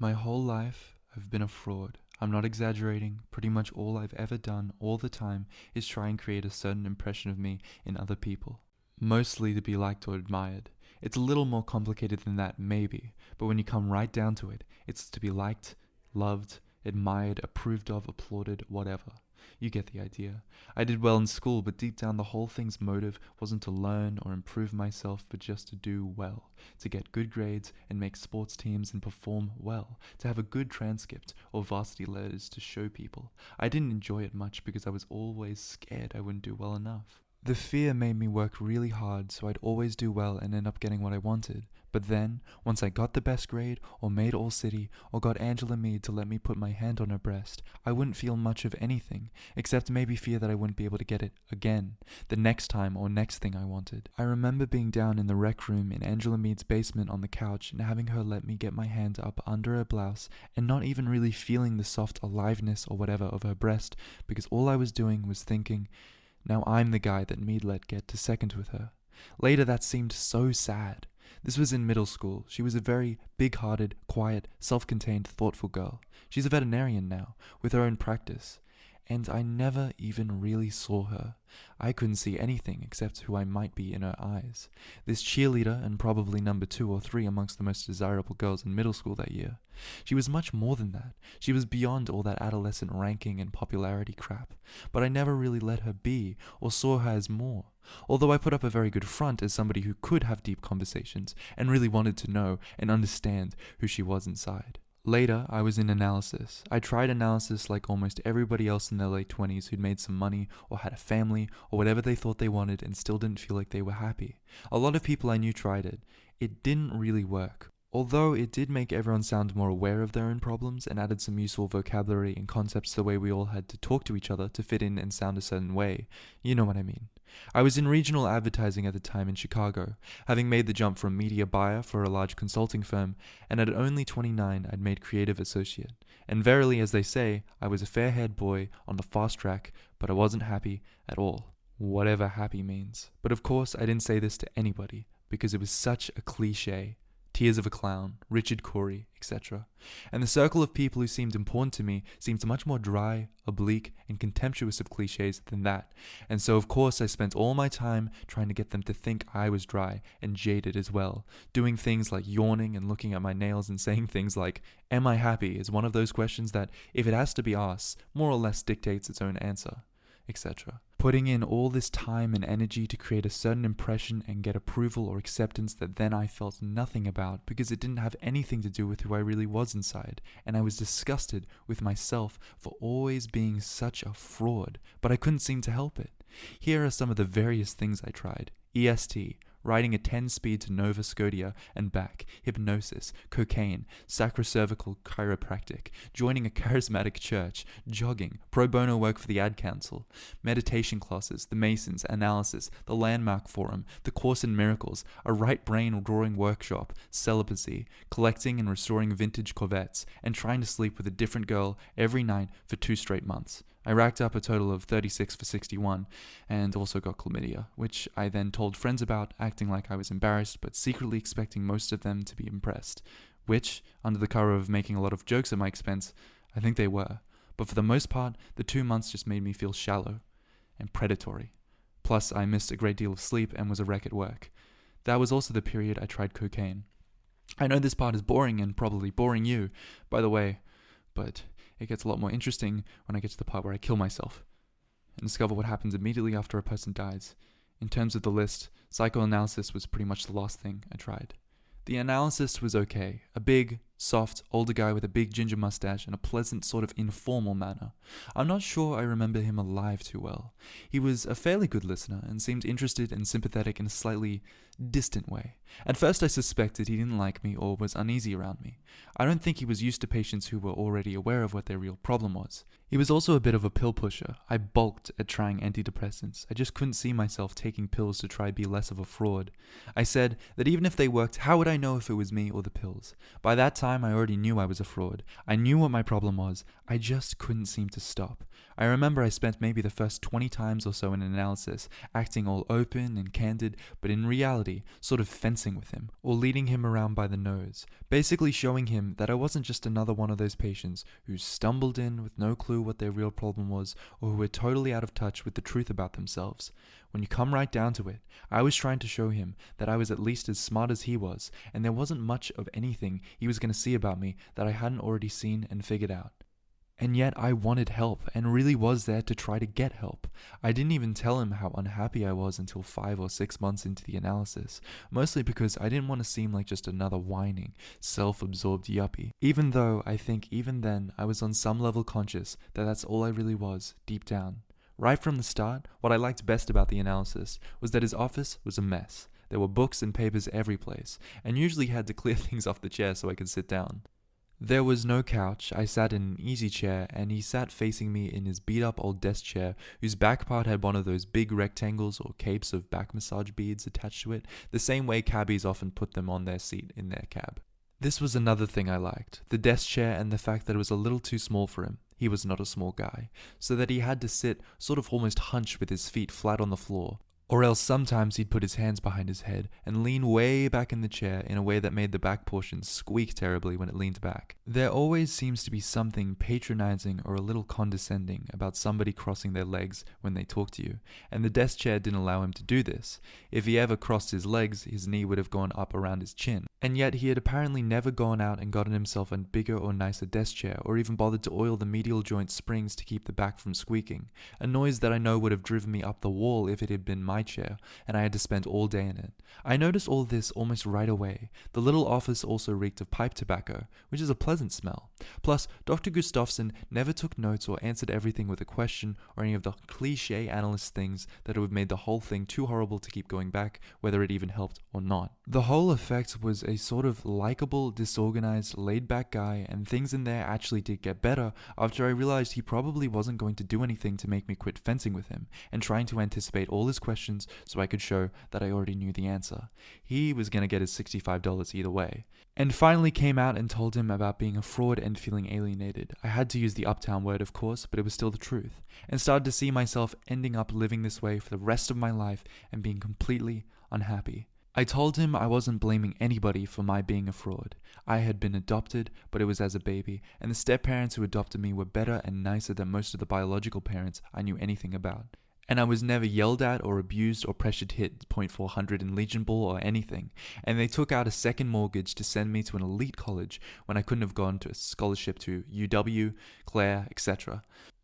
My whole life, I've been a fraud. I'm not exaggerating. Pretty much all I've ever done all the time is try and create a certain impression of me in other people. Mostly to be liked or admired. It's a little more complicated than that, maybe, but when you come right down to it, it's to be liked, loved, admired, approved of, applauded, whatever. You get the idea. I did well in school, but deep down the whole thing's motive wasn't to learn or improve myself, but just to do well, to get good grades and make sports teams and perform well, to have a good transcript or varsity letters to show people. I didn't enjoy it much because I was always scared I wouldn't do well enough. The fear made me work really hard so I'd always do well and end up getting what I wanted. But then, once I got the best grade, or made All-City, or got Angela Meade to let me put my hand on her breast, I wouldn't feel much of anything, except maybe fear that I wouldn't be able to get it again, the next time or next thing I wanted. I remember being down in the rec room in Angela Meade's basement on the couch and having her let me get my hand up under her blouse and not even really feeling the soft aliveness or whatever of her breast, because all I was doing was thinking, now I'm the guy that Meade let get to second with her. Later that seemed so sad. This was in middle school. She was a very big-hearted, quiet, self-contained, thoughtful girl. She's a veterinarian now, with her own practice. And I never even really saw her. I couldn't see anything except who I might be in her eyes. This cheerleader, and probably number 2 or 3 amongst the most desirable girls in middle school that year. She was much more than that. She was beyond all that adolescent ranking and popularity crap. But I never really let her be, or saw her as more. Although I put up a very good front as somebody who could have deep conversations, and really wanted to know and understand who she was inside. Later, I was in analysis. I tried analysis like almost everybody else in their late 20s who'd made some money or had a family or whatever they thought they wanted and still didn't feel like they were happy. A lot of people I knew tried it. It didn't really work. Although it did make everyone sound more aware of their own problems and added some useful vocabulary and concepts to the way we all had to talk to each other to fit in and sound a certain way. You know what I mean. I was in regional advertising at the time in Chicago, having made the jump from media buyer for a large consulting firm, and at only 29 I'd made creative associate. And verily, as they say, I was a fair-haired boy on the fast track, but I wasn't happy at all. Whatever happy means. But of course I didn't say this to anybody, because it was such a cliche. Tears of a Clown, Richard Cory, etc. And the circle of people who seemed important to me seemed much more dry, oblique, and contemptuous of cliches than that. And so of course I spent all my time trying to get them to think I was dry and jaded as well, doing things like yawning and looking at my nails and saying things like, am I happy, is one of those questions that, if it has to be asked, more or less dictates its own answer, etc. Putting in all this time and energy to create a certain impression and get approval or acceptance that then I felt nothing about because it didn't have anything to do with who I really was inside, and I was disgusted with myself for always being such a fraud, but I couldn't seem to help it. Here are some of the various things I tried. EST, riding a 10-speed to Nova Scotia and back, hypnosis, cocaine, sacrocervical chiropractic, joining a charismatic church, jogging, pro bono work for the ad council, meditation classes, the Masons, analysis, the Landmark Forum, the Course in Miracles, a right brain drawing workshop, celibacy, collecting and restoring vintage Corvettes, and trying to sleep with a different girl every night for 2 straight months. I racked up a total of 36 for 61, and also got chlamydia, which I then told friends about, acting like I was embarrassed, but secretly expecting most of them to be impressed, which, under the cover of making a lot of jokes at my expense, I think they were. But for the most part, the 2 months just made me feel shallow and predatory. Plus, I missed a great deal of sleep and was a wreck at work. That was also the period I tried cocaine. I know this part is boring and probably boring you, by the way, but it gets a lot more interesting when I get to the part where I kill myself and discover what happens immediately after a person dies. In terms of the list, psychoanalysis was pretty much the last thing I tried. The analyst was okay, a big, soft, older guy with a big ginger mustache and a pleasant sort of informal manner. I'm not sure I remember him alive too well. He was a fairly good listener and seemed interested and sympathetic in a slightly distant way. At first I suspected he didn't like me or was uneasy around me. I don't think he was used to patients who were already aware of what their real problem was. He was also a bit of a pill pusher. I balked at trying antidepressants. I just couldn't see myself taking pills to try be less of a fraud. I said that even if they worked, how would I know if it was me or the pills? By that time, time, I already knew I was a fraud. I knew what my problem was. I just couldn't seem to stop. I remember I spent maybe the first 20 times or so in analysis, acting all open and candid, but in reality, sort of fencing with him, or leading him around by the nose, basically showing him that I wasn't just another one of those patients who stumbled in with no clue what their real problem was, or who were totally out of touch with the truth about themselves. When you come right down to it, I was trying to show him that I was at least as smart as he was, and there wasn't much of anything he was going to see about me that I hadn't already seen and figured out. And yet I wanted help, and really was there to try to get help. I didn't even tell him how unhappy I was until 5 or 6 months into the analysis, mostly because I didn't want to seem like just another whining, self-absorbed yuppie. Even though I think even then I was on some level conscious that that's all I really was, deep down. Right from the start, what I liked best about the analysis was that his office was a mess. There were books and papers every place, and usually had to clear things off the chair so I could sit down. There was no couch. I sat in an easy chair, and he sat facing me in his beat-up old desk chair, whose back part had one of those big rectangles or capes of back massage beads attached to it, the same way cabbies often put them on their seat in their cab. This was another thing I liked, the desk chair and the fact that it was a little too small for him. He was not a small guy, so that he had to sit sort of almost hunched with his feet flat on the floor. Or else sometimes he'd put his hands behind his head and lean way back in the chair in a way that made the back portion squeak terribly when it leaned back. There always seems to be something patronizing or a little condescending about somebody crossing their legs when they talk to you, and the desk chair didn't allow him to do this. If he ever crossed his legs, his knee would have gone up around his chin. And yet he had apparently never gone out and gotten himself a bigger or nicer desk chair, or even bothered to oil the medial joint springs to keep the back from squeaking, a noise that I know would have driven me up the wall if it had been my chair, and I had to spend all day in it. I noticed all this almost right away. The little office also reeked of pipe tobacco, which is a pleasant smell. Plus, Dr. Gustafsson never took notes or answered everything with a question or any of the cliché analyst things that would have made the whole thing too horrible to keep going back, whether it even helped or not. The whole effect was a sort of likable, disorganized, laid-back guy, and things in there actually did get better after I realized he probably wasn't going to do anything to make me quit fencing with him, and trying to anticipate all his questions so I could show that I already knew the answer. He was going to get his $65 either way. And finally came out and told him about being a fraud and feeling alienated. I had to use the uptown word, of course, but it was still the truth. And started to see myself ending up living this way for the rest of my life and being completely unhappy. I told him I wasn't blaming anybody for my being a fraud. I had been adopted, but it was as a baby, and the step-parents who adopted me were better and nicer than most of the biological parents I knew anything about. And I was never yelled at or abused or pressured to hit .400 in Legion Ball or anything, and they took out a second mortgage to send me to an elite college when I couldn't have gone to a scholarship to UW, Clare, etc.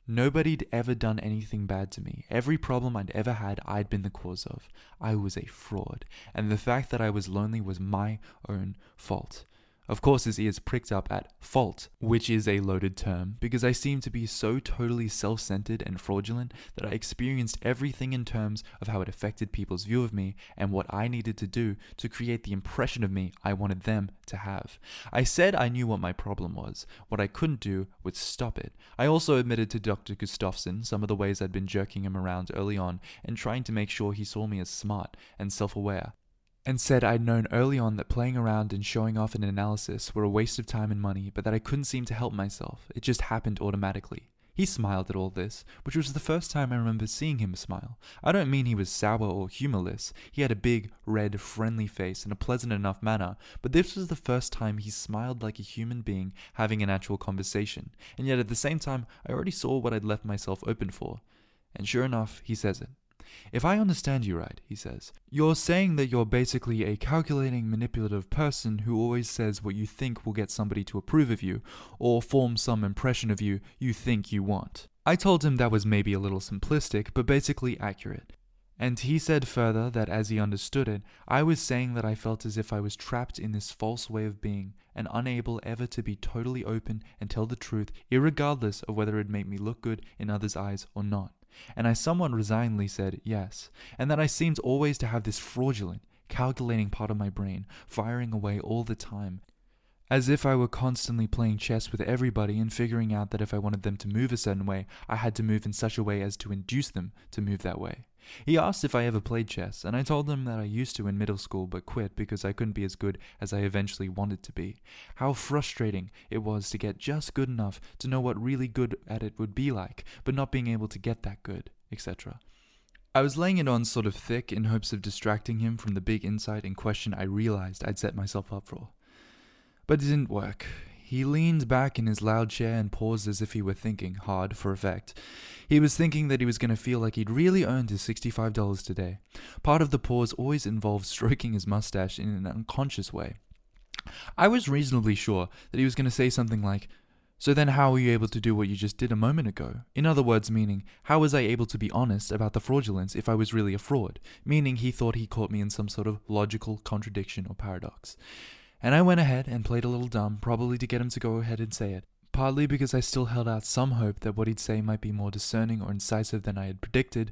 Nobody'd ever done anything bad to me. Every problem I'd ever had, I'd been the cause of. I was a fraud, and the fact that I was lonely was my own fault. Of course, his ears pricked up at fault, which is a loaded term, because I seemed to be so totally self-centered and fraudulent that I experienced everything in terms of how it affected people's view of me and what I needed to do to create the impression of me I wanted them to have. I said I knew what my problem was. What I couldn't do was stop it. I also admitted to Dr. Gustafsson some of the ways I'd been jerking him around early on and trying to make sure he saw me as smart and self-aware. And said I'd known early on that playing around and showing off in an analysis were a waste of time and money, but that I couldn't seem to help myself. It just happened automatically. He smiled at all this, which was the first time I remember seeing him smile. I don't mean he was sour or humorless. He had a big, red, friendly face and a pleasant enough manner, but this was the first time he smiled like a human being having an actual conversation. And yet at the same time, I already saw what I'd left myself open for. And sure enough, he says it. If I understand you right, he says, you're saying that you're basically a calculating, manipulative person who always says what you think will get somebody to approve of you, or form some impression of you think you want. I told him that was maybe a little simplistic, but basically accurate. And he said further that as he understood it, I was saying that I felt as if I was trapped in this false way of being, and unable ever to be totally open and tell the truth, irregardless of whether it made me look good in others' eyes or not. And I somewhat resignedly said yes, and that I seemed always to have this fraudulent, calculating part of my brain firing away all the time, As if I were constantly playing chess with everybody and figuring out that if I wanted them to move a certain way, I had to move in such a way as to induce them to move that way. He asked if I ever played chess, and I told him that I used to in middle school but quit because I couldn't be as good as I eventually wanted to be. How frustrating it was to get just good enough to know what really good at it would be like, but not being able to get that good, etc. I was laying it on sort of thick in hopes of distracting him from the big insight and question I realized I'd set myself up for. But it didn't work. He leaned back in his loud chair and paused as if he were thinking hard for effect. He was thinking that he was going to feel like he'd really earned his $65 today. Part of the pause always involved stroking his mustache in an unconscious way. I was reasonably sure that he was going to say something like, "So then how were you able to do what you just did a moment ago?" In other words, meaning, how was I able to be honest about the fraudulence if I was really a fraud? Meaning he thought he caught me in some sort of logical contradiction or paradox. And I went ahead and played a little dumb, probably to get him to go ahead and say it. Partly because I still held out some hope that what he'd say might be more discerning or incisive than I had predicted,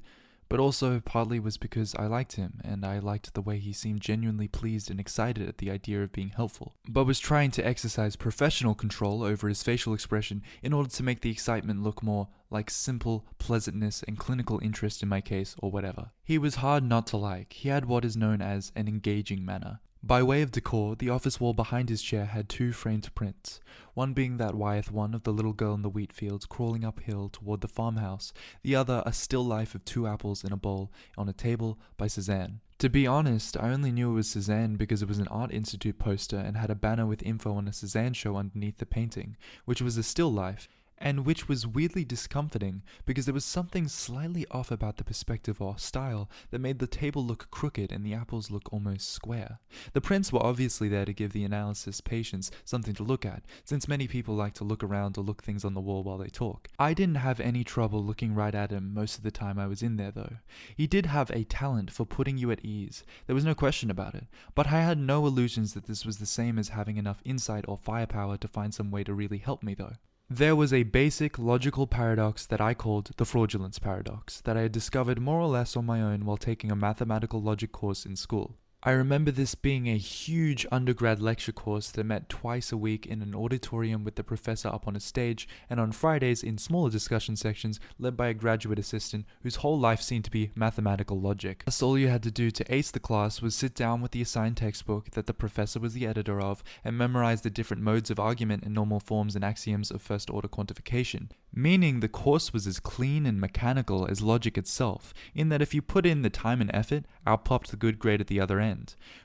but also partly was because I liked him, and I liked the way he seemed genuinely pleased and excited at the idea of being helpful, but was trying to exercise professional control over his facial expression in order to make the excitement look more like simple pleasantness and clinical interest in my case or whatever. He was hard not to like. He had what is known as an engaging manner. By way of decor, the office wall behind his chair had two framed prints, one being that Wyeth one of the little girl in the wheat fields crawling uphill toward the farmhouse, the other a still life of 2 apples in a bowl on a table by Cézanne. To be honest, I only knew it was Cézanne because it was an Art Institute poster and had a banner with info on a Cézanne show underneath the painting, which was a still life, and which was weirdly discomforting because there was something slightly off about the perspective or style that made the table look crooked and the apples look almost square. The prints were obviously there to give the analysis patients something to look at, since many people like to look around or look things on the wall while they talk. I didn't have any trouble looking right at him most of the time I was in there though. He did have a talent for putting you at ease, there was no question about it, but I had no illusions that this was the same as having enough insight or firepower to find some way to really help me though. There was a basic logical paradox that I called the fraudulence paradox that I had discovered more or less on my own while taking a mathematical logic course in school. I remember this being a huge undergrad lecture course that met twice a week in an auditorium with the professor up on a stage, and on Fridays in smaller discussion sections led by a graduate assistant whose whole life seemed to be mathematical logic. Thus all you had to do to ace the class was sit down with the assigned textbook that the professor was the editor of and memorize the different modes of argument and normal forms and axioms of first order quantification. Meaning the course was as clean and mechanical as logic itself, in that if you put in the time and effort, out popped the good grade at the other end.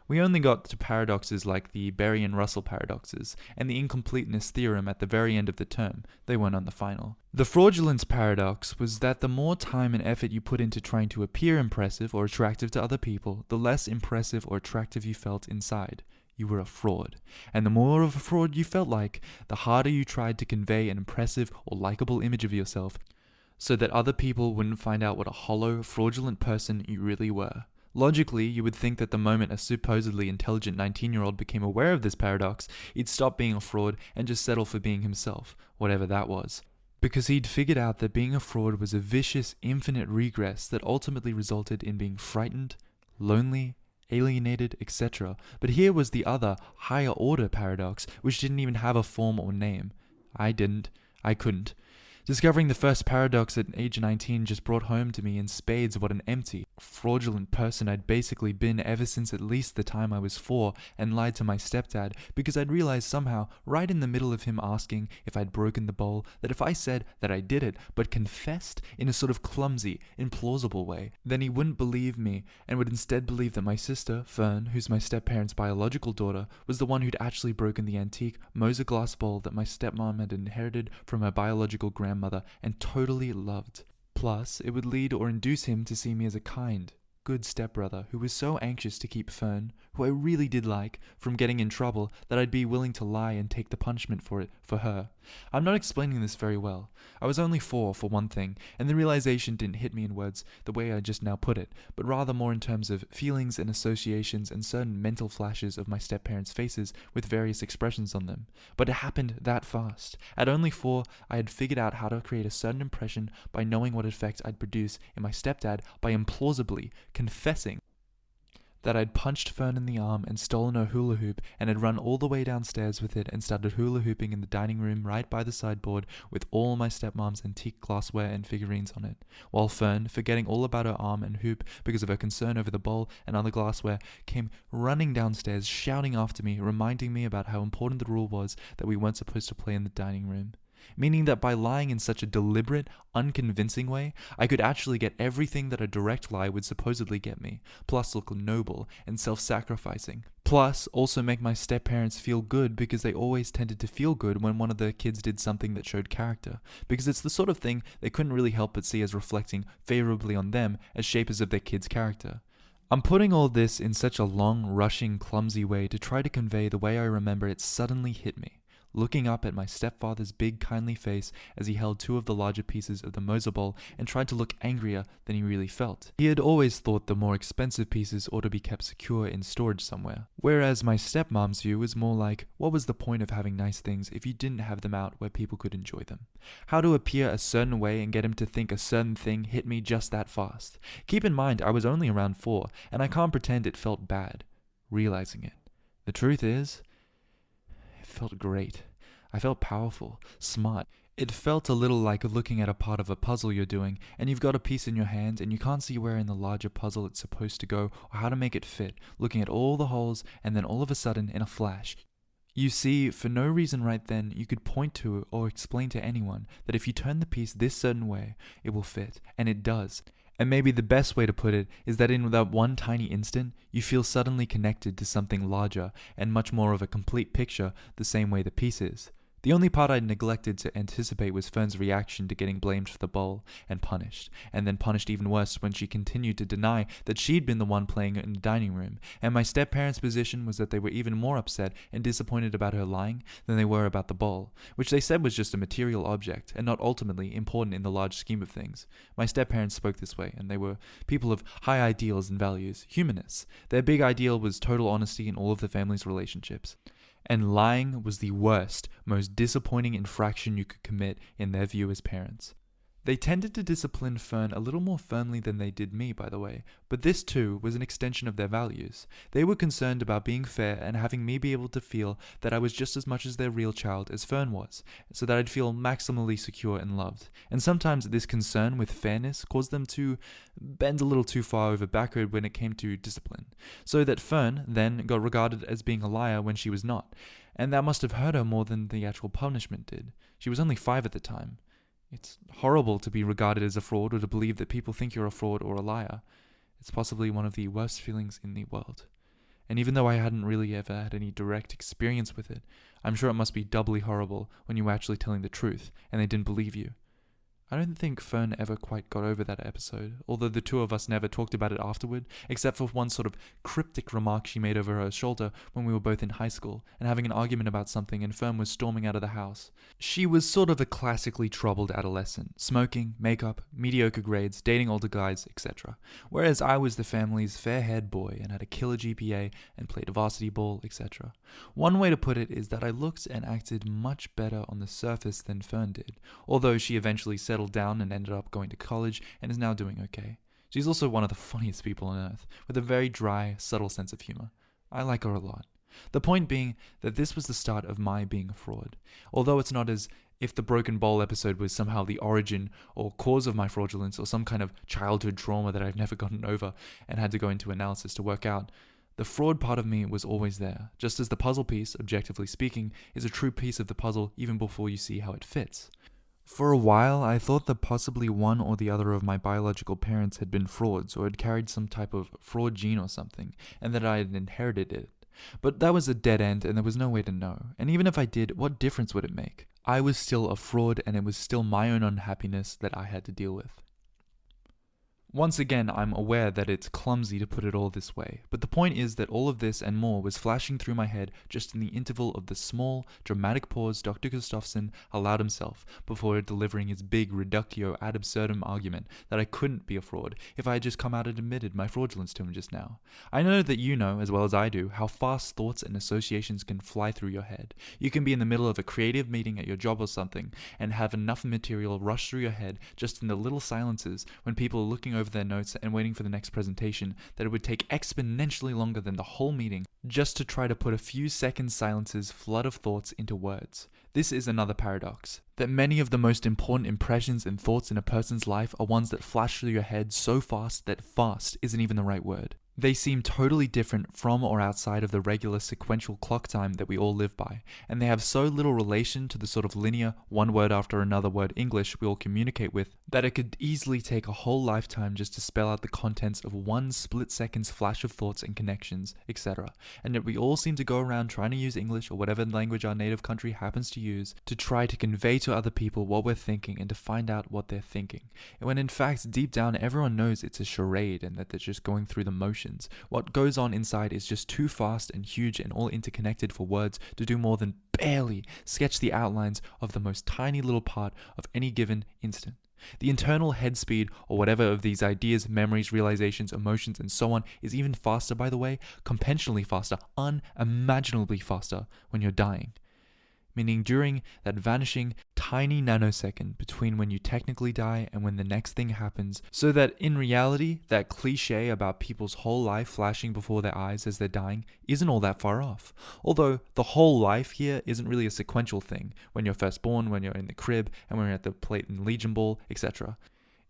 We only got to paradoxes like the Berry and Russell paradoxes, and the incompleteness theorem at the very end of the term. They weren't on the final. The fraudulence paradox was that the more time and effort you put into trying to appear impressive or attractive to other people, the less impressive or attractive you felt inside. You were a fraud. And the more of a fraud you felt like, the harder you tried to convey an impressive or likable image of yourself, so that other people wouldn't find out what a hollow, fraudulent person you really were. Logically, you would think that the moment a supposedly intelligent 19-year-old became aware of this paradox, he'd stop being a fraud and just settle for being himself, whatever that was. Because he'd figured out that being a fraud was a vicious, infinite regress that ultimately resulted in being frightened, lonely, alienated, etc. But here was the other, higher order paradox, which didn't even have a form or name. I couldn't. Discovering the first paradox at age 19 just brought home to me in spades what an empty, fraudulent person I'd basically been ever since at least the time I was 4 and lied to my stepdad because I'd realized somehow, right in the middle of him asking if I'd broken the bowl, that if I said that I did it, but confessed in a sort of clumsy, implausible way, then he wouldn't believe me and would instead believe that my sister, Fern, who's my step-parent's biological daughter, was the one who'd actually broken the antique Moser glass bowl that my stepmom had inherited from her biological grandmother and totally loved. Plus, it would lead or induce him to see me as a kind, good stepbrother who was so anxious to keep Fern, who I really did like, from getting in trouble that I'd be willing to lie and take the punishment for it for her. I'm not explaining this very well. I was only 4 for one thing, and the realization didn't hit me in words the way I just now put it, but rather more in terms of feelings and associations and certain mental flashes of my step-parents' faces with various expressions on them. But it happened that fast. At only 4, I had figured out how to create a certain impression by knowing what effect I'd produce in my stepdad by implausibly confessing that I'd punched Fern in the arm and stolen her hula hoop and had run all the way downstairs with it and started hula hooping in the dining room right by the sideboard with all my stepmom's antique glassware and figurines on it, while Fern, forgetting all about her arm and hoop because of her concern over the bowl and other glassware, came running downstairs shouting after me, reminding me about how important the rule was that we weren't supposed to play in the dining room. Meaning that by lying in such a deliberate, unconvincing way, I could actually get everything that a direct lie would supposedly get me, plus look noble and self-sacrificing. Plus, also make my step-parents feel good because they always tended to feel good when one of their kids did something that showed character, because it's the sort of thing they couldn't really help but see as reflecting favorably on them as shapers of their kid's character. I'm putting all this in such a long, rushing, clumsy way to try to convey the way I remember it suddenly hit me. Looking up at my stepfather's big, kindly face as he held two of the larger pieces of the Moser bowl and tried to look angrier than he really felt. He had always thought the more expensive pieces ought to be kept secure in storage somewhere, whereas my stepmom's view was more like, what was the point of having nice things if you didn't have them out where people could enjoy them? How to appear a certain way and get him to think a certain thing hit me just that fast. Keep in mind, I was only around 4, and I can't pretend it felt bad, realizing it. The truth is, it felt great. I felt powerful, smart. It felt a little like looking at a part of a puzzle you're doing, and you've got a piece in your hand and you can't see where in the larger puzzle it's supposed to go or how to make it fit, looking at all the holes, and then all of a sudden, in a flash, you see, for no reason right then, you could point to or explain to anyone that if you turn the piece this certain way, it will fit, and it does. And maybe the best way to put it is that in that one tiny instant, you feel suddenly connected to something larger and much more of a complete picture the same way the piece is. The only part I neglected to anticipate was Fern's reaction to getting blamed for the bowl and then punished even worse when she continued to deny that she'd been the one playing it in the dining room, and my step-parents' position was that they were even more upset and disappointed about her lying than they were about the bowl, which they said was just a material object and not ultimately important in the large scheme of things. My step-parents spoke this way, and they were people of high ideals and values, humanists. Their big ideal was total honesty in all of the family's relationships. And lying was the worst, most disappointing infraction you could commit in their view as parents. They tended to discipline Fern a little more firmly than they did me, by the way, but this too was an extension of their values. They were concerned about being fair and having me be able to feel that I was just as much as their real child as Fern was, so that I'd feel maximally secure and loved. And sometimes this concern with fairness caused them to bend a little too far over backward when it came to discipline, so that Fern then got regarded as being a liar when she was not, and that must have hurt her more than the actual punishment did. She was only 5 at the time. It's horrible to be regarded as a fraud or to believe that people think you're a fraud or a liar. It's possibly one of the worst feelings in the world. And even though I hadn't really ever had any direct experience with it, I'm sure it must be doubly horrible when you were actually telling the truth and they didn't believe you. I don't think Fern ever quite got over that episode, although the two of us never talked about it afterward, except for one sort of cryptic remark she made over her shoulder when we were both in high school and having an argument about something and Fern was storming out of the house. She was sort of a classically troubled adolescent, smoking, makeup, mediocre grades, dating older guys, etc. Whereas I was the family's fair-haired boy and had a killer GPA and played varsity ball, etc. One way to put it is that I looked and acted much better on the surface than Fern did, although she eventually settled down and ended up going to college and is now doing okay. She's also one of the funniest people on earth, with a very dry, subtle sense of humor. I like her a lot. The point being that this was the start of my being a fraud, although it's not as if the broken bowl episode was somehow the origin or cause of my fraudulence or some kind of childhood trauma that I've never gotten over and had to go into analysis to work out. The fraud part of me was always there, just as the puzzle piece, objectively speaking, is a true piece of the puzzle even before you see how it fits. For a while, I thought that possibly one or the other of my biological parents had been frauds or had carried some type of fraud gene or something, and that I had inherited it. But that was a dead end and there was no way to know, and even if I did, what difference would it make? I was still a fraud and it was still my own unhappiness that I had to deal with. Once again, I'm aware that it's clumsy to put it all this way, but the point is that all of this and more was flashing through my head just in the interval of the small, dramatic pause Dr. Gustafsson allowed himself before delivering his big reductio ad absurdum argument that I couldn't be a fraud if I had just come out and admitted my fraudulence to him just now. I know that you know, as well as I do, how fast thoughts and associations can fly through your head. You can be in the middle of a creative meeting at your job or something and have enough material rush through your head just in the little silences when people are looking over their notes and waiting for the next presentation that it would take exponentially longer than the whole meeting just to try to put a few seconds silence's flood of thoughts into words. This is another paradox, that many of the most important impressions and thoughts in a person's life are ones that flash through your head so fast that fast isn't even the right word. They seem totally different from or outside of the regular sequential clock time that we all live by, and they have so little relation to the sort of linear, one word after another word English we all communicate with, that it could easily take a whole lifetime just to spell out the contents of one split second's flash of thoughts and connections, etc. And yet we all seem to go around trying to use English or whatever language our native country happens to use to try to convey to other people what we're thinking and to find out what they're thinking. And when in fact, deep down, everyone knows it's a charade and that they're just going through the motions. What goes on inside is just too fast and huge and all interconnected for words to do more than barely sketch the outlines of the most tiny little part of any given instant. The internal head speed, or whatever of these ideas, memories, realizations, emotions, and so on, is even faster, by the way, conventionally faster, unimaginably faster when you're dying. Meaning during that vanishing tiny nanosecond between when you technically die and when the next thing happens, so that in reality, that cliche about people's whole life flashing before their eyes as they're dying isn't all that far off. Although the whole life here isn't really a sequential thing, when you're first born, when you're in the crib, and when you're at the plate and Legion Ball, etc.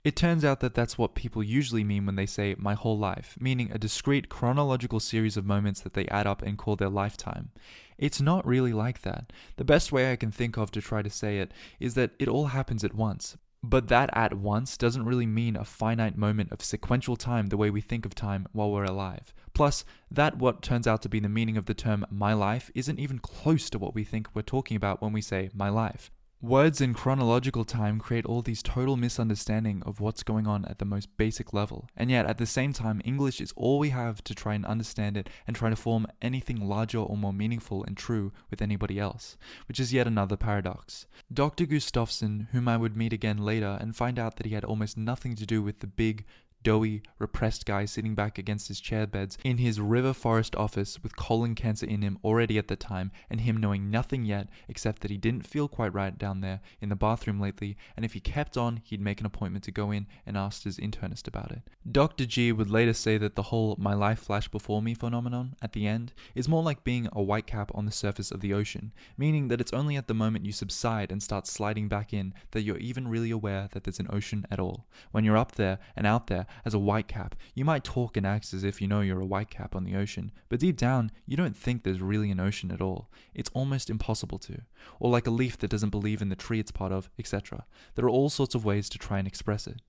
It turns out that that's what people usually mean when they say my whole life, meaning a discrete chronological series of moments that they add up and call their lifetime. It's not really like that. The best way I can think of to try to say it is that it all happens at once. But that at once doesn't really mean a finite moment of sequential time the way we think of time while we're alive. Plus, that what turns out to be the meaning of the term my life isn't even close to what we think we're talking about when we say my life. Words in chronological time create all these total misunderstanding of what's going on at the most basic level, and yet at the same time English is all we have to try and understand it and try to form anything larger or more meaningful and true with anybody else, which is yet another paradox. Dr. Gustafsson, whom I would meet again later and find out that he had almost nothing to do with the big, doughy, repressed guy sitting back against his chair beds in his River Forest office with colon cancer in him already at the time, and him knowing nothing yet except that he didn't feel quite right down there in the bathroom lately, and if he kept on, he'd make an appointment to go in and ask his internist about it. Dr. G would later say that the whole my life flashed before me phenomenon at the end is more like being a whitecap on the surface of the ocean, meaning that it's only at the moment you subside and start sliding back in that you're even really aware that there's an ocean at all. When you're up there and out there as a whitecap, you might talk and act as if you know you're a whitecap on the ocean, but deep down, you don't think there's really an ocean at all. It's almost impossible to. Or like a leaf that doesn't believe in the tree it's part of, etc. There are all sorts of ways to try and express it.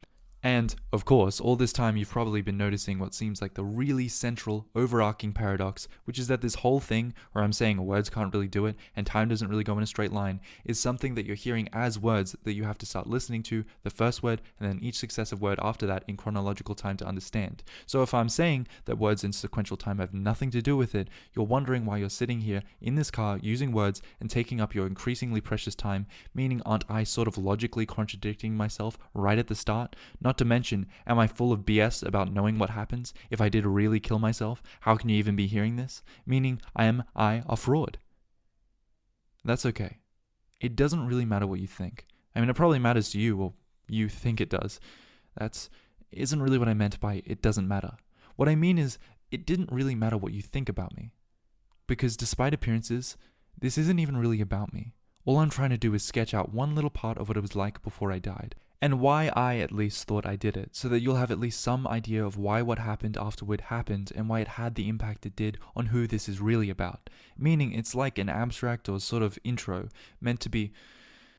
And, of course, all this time you've probably been noticing what seems like the really central, overarching paradox, which is that this whole thing, where I'm saying words can't really do it, and time doesn't really go in a straight line, is something that you're hearing as words that you have to start listening to, the first word, and then each successive word after that in chronological time to understand. So if I'm saying that words in sequential time have nothing to do with it, you're wondering why you're sitting here in this car using words and taking up your increasingly precious time, meaning aren't I sort of logically contradicting myself right at the start? Not to mention, am I full of BS about knowing what happens if I did really kill myself? How can you even be hearing this? Meaning, am I a fraud? That's okay. It doesn't really matter what you think. I mean, it probably matters to you, or you think it does. That isn't really what I meant by it doesn't matter. What I mean is, it didn't really matter what you think about me. Because despite appearances, this isn't even really about me. All I'm trying to do is sketch out one little part of what it was like before I died. And why I at least thought I did it, so that you'll have at least some idea of why what happened afterward happened and why it had the impact it did on who this is really about. Meaning it's like an abstract or sort of intro, meant to be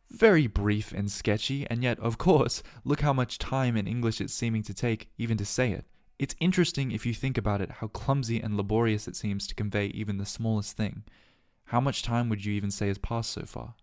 very brief and sketchy, and yet, of course, look how much time in English it's seeming to take even to say it. It's interesting if you think about it how clumsy and laborious it seems to convey even the smallest thing. How much time would you even say has passed so far?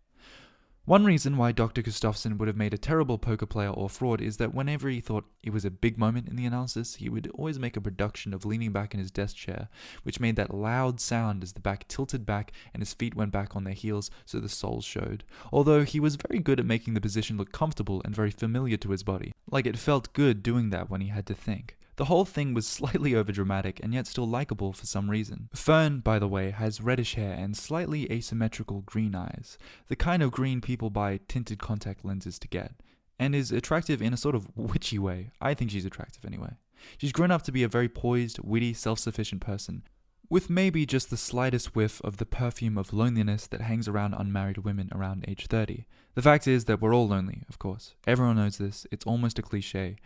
One reason why Dr. Gustafsson would have made a terrible poker player or fraud is that whenever he thought it was a big moment in the analysis, he would always make a production of leaning back in his desk chair, which made that loud sound as the back tilted back and his feet went back on their heels so the soles showed. Although he was very good at making the position look comfortable and very familiar to his body. Like it felt good doing that when he had to think. The whole thing was slightly overdramatic and yet still likable for some reason. Fern, by the way, has reddish hair and slightly asymmetrical green eyes, the kind of green people buy tinted contact lenses to get. and is attractive in a sort of witchy way. I think she's attractive anyway. She's grown up to be a very poised, witty, self-sufficient person, with maybe just the slightest whiff of the perfume of loneliness that hangs around unmarried women around age 30. The fact is that we're all lonely, of course. Everyone knows this. It's almost a cliche.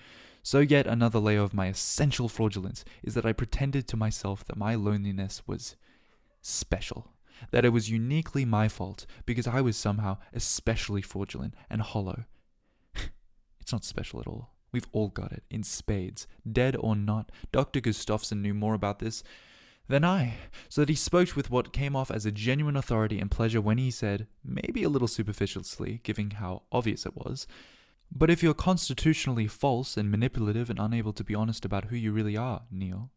So yet another layer of my essential fraudulence is that I pretended to myself that my loneliness was special. That it was uniquely my fault because I was somehow especially fraudulent and hollow. It's not special at all. We've all got it, in spades. Dead or not, Dr. Gustafsson knew more about this than I, so that he spoke with what came off as a genuine authority and pleasure when he said, maybe a little superficially, given how obvious it was, but if you're constitutionally false and manipulative and unable to be honest about who you really are, Neil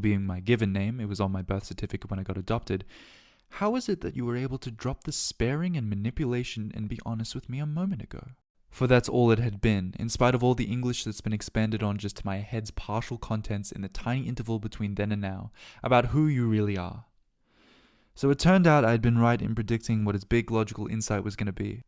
being my given name, it was on my birth certificate when I got adopted, how is it that you were able to drop the sparing and manipulation and be honest with me a moment ago? For that's all it had been, in spite of all the English that's been expanded on just to my head's partial contents in the tiny interval between then and now, about who you really are. So it turned out I had been right in predicting what his big logical insight was going to be.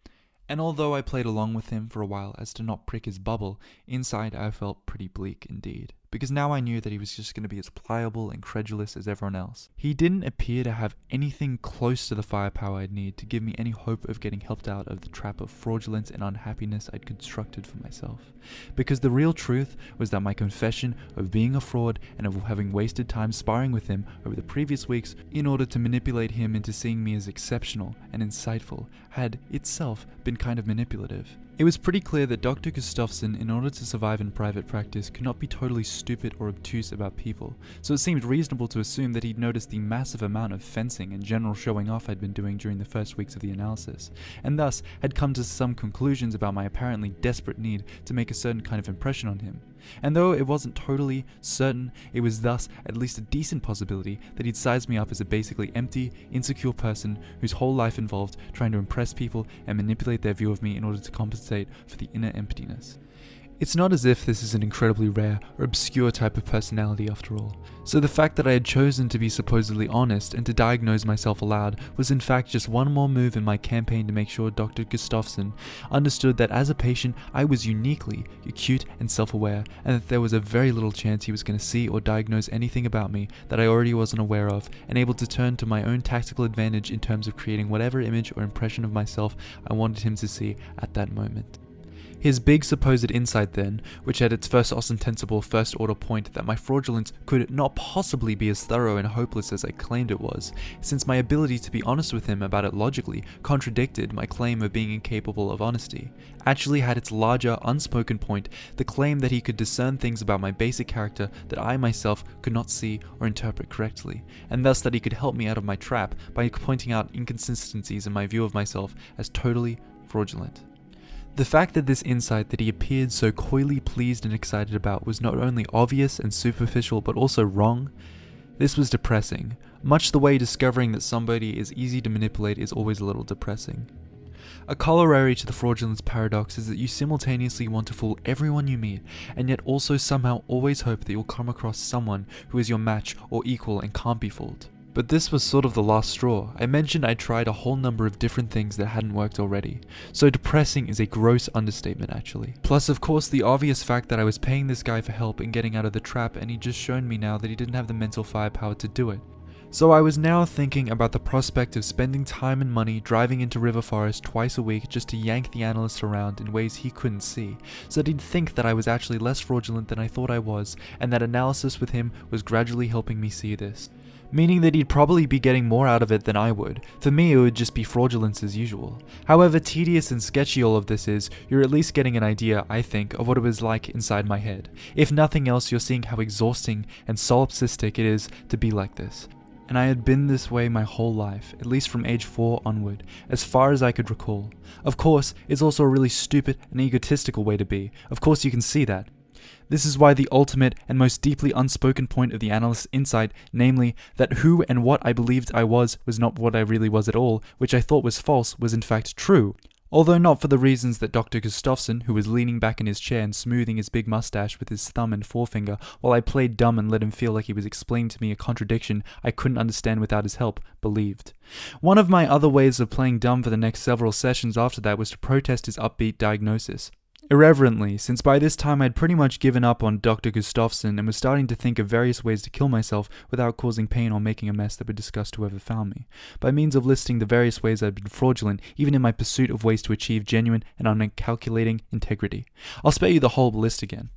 And although I played along with him for a while as to not prick his bubble, inside I felt pretty bleak indeed. Because now I knew that he was just going to be as pliable and credulous as everyone else. He didn't appear to have anything close to the firepower I'd need to give me any hope of getting helped out of the trap of fraudulence and unhappiness I'd constructed for myself. Because the real truth was that my confession of being a fraud and of having wasted time sparring with him over the previous weeks in order to manipulate him into seeing me as exceptional and insightful had itself been kind of manipulative. It was pretty clear that Dr. Gustafsson, in order to survive in private practice, could not be totally stupid or obtuse about people, so it seemed reasonable to assume that he'd noticed the massive amount of fencing and general showing off I'd been doing during the first weeks of the analysis, and thus had come to some conclusions about my apparently desperate need to make a certain kind of impression on him. And though it wasn't totally certain, it was thus at least a decent possibility that he'd sized me up as a basically empty, insecure person whose whole life involved trying to impress people and manipulate their view of me in order to compensate for the inner emptiness. It's not as if this is an incredibly rare or obscure type of personality after all, so the fact that I had chosen to be supposedly honest and to diagnose myself aloud was in fact just one more move in my campaign to make sure Dr. Gustafsson understood that as a patient I was uniquely acute and self-aware, and that there was a very little chance he was going to see or diagnose anything about me that I already wasn't aware of, and able to turn to my own tactical advantage in terms of creating whatever image or impression of myself I wanted him to see at that moment. His big supposed insight then, which had its first ostensible first-order point that my fraudulence could not possibly be as thorough and hopeless as I claimed it was, since my ability to be honest with him about it logically contradicted my claim of being incapable of honesty, actually had its larger, unspoken point, the claim that he could discern things about my basic character that I myself could not see or interpret correctly, and thus that he could help me out of my trap by pointing out inconsistencies in my view of myself as totally fraudulent. The fact that this insight that he appeared so coyly pleased and excited about was not only obvious and superficial but also wrong, this was depressing, much the way discovering that somebody is easy to manipulate is always a little depressing. A corollary to the fraudulence paradox is that you simultaneously want to fool everyone you meet, and yet also somehow always hope that you'll come across someone who is your match or equal and can't be fooled. But this was sort of the last straw. I mentioned I tried a whole number of different things that hadn't worked already. So depressing is a gross understatement actually. Plus of course the obvious fact that I was paying this guy for help in getting out of the trap, and he'd just shown me now that he didn't have the mental firepower to do it. So I was now thinking about the prospect of spending time and money driving into River Forest twice a week just to yank the analyst around in ways he couldn't see, so that he'd think that I was actually less fraudulent than I thought I was, and that analysis with him was gradually helping me see this. Meaning that he'd probably be getting more out of it than I would. For me, it would just be fraudulence as usual. However tedious and sketchy all of this is, you're at least getting an idea, I think, of what it was like inside my head. If nothing else, you're seeing how exhausting and solipsistic it is to be like this. And I had been this way my whole life, at least from age 4 onward, as far as I could recall. Of course, it's also a really stupid and egotistical way to be. Of course you can see that. This is why the ultimate and most deeply unspoken point of the analyst's insight, namely, that who and what I believed I was not what I really was at all, which I thought was false, was in fact true. Although not for the reasons that Dr. Gustafsson, who was leaning back in his chair and smoothing his big mustache with his thumb and forefinger while I played dumb and let him feel like he was explaining to me a contradiction I couldn't understand without his help, believed. One of my other ways of playing dumb for the next several sessions after that was to protest his upbeat diagnosis. irreverently, since by this time I'd pretty much given up on Dr. Gustafsson and was starting to think of various ways to kill myself without causing pain or making a mess that would disgust whoever found me, by means of listing the various ways I'd been fraudulent, even in my pursuit of ways to achieve genuine and uncalculating integrity. I'll spare you the whole list again.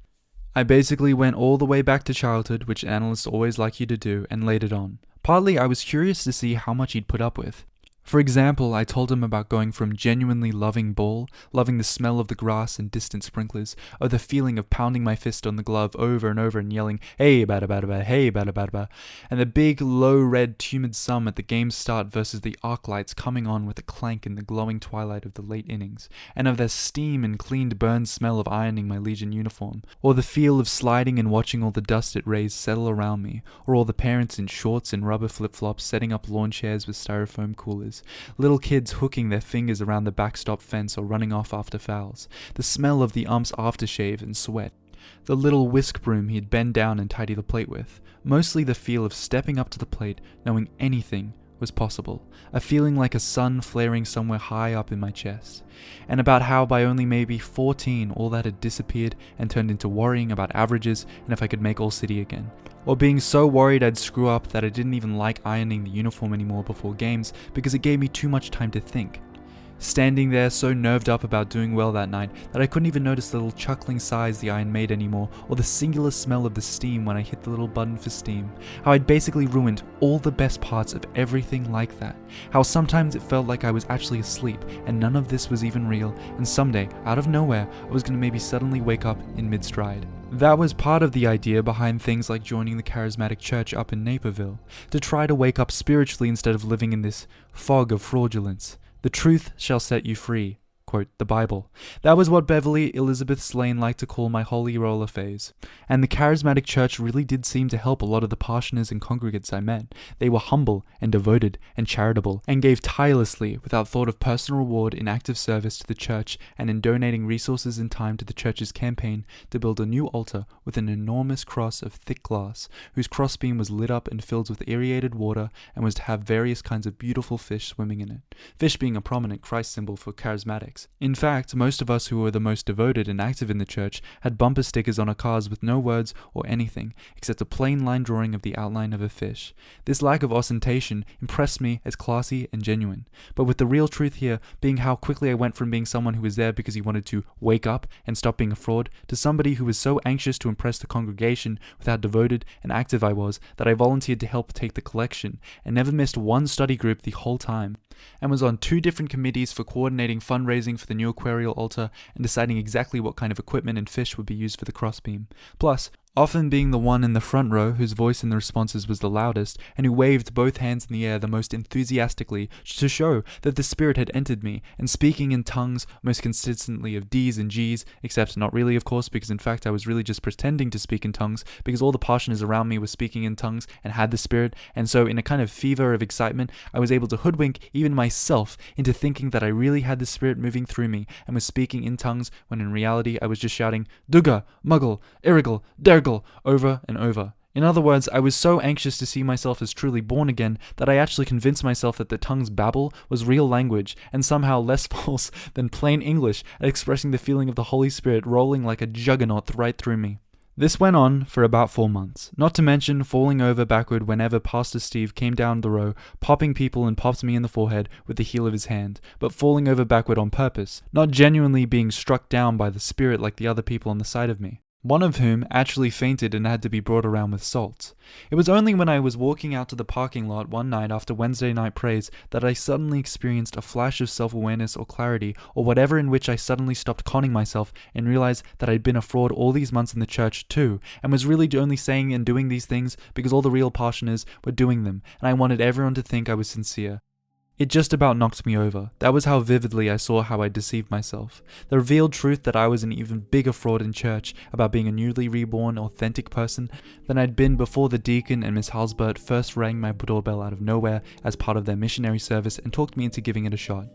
I basically went all the way back to childhood, which analysts always like you to do, and laid it on. Partly I was curious to see how much he'd put up with. For example, I told him about going from genuinely loving ball, loving the smell of the grass and distant sprinklers, or the feeling of pounding my fist on the glove over and over and yelling, "Hey, bada bada bada, hey, bada bada bada," and the big, low red tumid sum at the game's start versus the arc lights coming on with a clank in the glowing twilight of the late innings, and of the steam and cleaned burned smell of ironing my Legion uniform, or the feel of sliding and watching all the dust it raised settle around me, or all the parents in shorts and rubber flip-flops setting up lawn chairs with styrofoam coolers, little kids hooking their fingers around the backstop fence or running off after fouls, the smell of the ump's aftershave and sweat, the little whisk broom he'd bend down and tidy the plate with, mostly the feel of stepping up to the plate knowing anything was possible, a feeling like a sun flaring somewhere high up in my chest, and about how by only maybe 14 all that had disappeared and turned into worrying about averages and if I could make All-City again, or being so worried I'd screw up that I didn't even like ironing the uniform anymore before games because it gave me too much time to think. Standing there so nerved up about doing well that night that I couldn't even notice the little chuckling sighs the iron made anymore, or the singular smell of the steam when I hit the little button for steam. How I'd basically ruined all the best parts of everything like that. How sometimes it felt like I was actually asleep and none of this was even real, and someday, out of nowhere, I was gonna maybe suddenly wake up in mid-stride. That was part of the idea behind things like joining the charismatic church up in Naperville, to try to wake up spiritually instead of living in this fog of fraudulence. The truth shall set you free. Quote, the Bible. That was what Beverly Elizabeth Slane liked to call my holy roller phase. And the charismatic church really did seem to help a lot of the parishioners and congregants I met. They were humble and devoted and charitable, and gave tirelessly without thought of personal reward in active service to the church and in donating resources and time to the church's campaign to build a new altar with an enormous cross of thick glass, whose crossbeam was lit up and filled with aerated water and was to have various kinds of beautiful fish swimming in it. Fish being a prominent Christ symbol for charismatics. In fact, most of us who were the most devoted and active in the church had bumper stickers on our cars with no words or anything, except a plain line drawing of the outline of a fish. This lack of ostentation impressed me as classy and genuine, but with the real truth here being how quickly I went from being someone who was there because he wanted to wake up and stop being a fraud, to somebody who was so anxious to impress the congregation with how devoted and active I was that I volunteered to help take the collection, and never missed one study group the whole time, and was on 2 different committees for coordinating fundraising for the new aquarial altar and deciding exactly what kind of equipment and fish would be used for the crossbeam. Plus, often being the one in the front row whose voice in the responses was the loudest, and who waved both hands in the air the most enthusiastically to show that the Spirit had entered me, and speaking in tongues most consistently of D's and G's, except not really of course, because in fact I was really just pretending to speak in tongues, because all the parishioners around me were speaking in tongues and had the Spirit, and so in a kind of fever of excitement I was able to hoodwink even myself into thinking that I really had the Spirit moving through me and was speaking in tongues, when in reality I was just shouting Duga, Muggle, Irrigal, Dergal over and over. In other words, I was so anxious to see myself as truly born again that I actually convinced myself that the tongue's babble was real language and somehow less false than plain English at expressing the feeling of the Holy Spirit rolling like a juggernaut right through me. This went on for about 4 months, not to mention falling over backward whenever Pastor Steve came down the row, popping people and popped me in the forehead with the heel of his hand, but falling over backward on purpose, not genuinely being struck down by the Spirit like the other people on the side of me. One of whom actually fainted and had to be brought around with salts. It was only when I was walking out to the parking lot one night after Wednesday night praise that I suddenly experienced a flash of self-awareness or clarity or whatever, in which I suddenly stopped conning myself and realized that I'd been a fraud all these months in the church too, and was really only saying and doing these things because all the real parishioners were doing them, and I wanted everyone to think I was sincere. It just about knocked me over. That was how vividly I saw how I deceived myself. The revealed truth that I was an even bigger fraud in church about being a newly reborn, authentic person than I'd been before the deacon and Miss Halsbert first rang my doorbell out of nowhere as part of their missionary service and talked me into giving it a shot.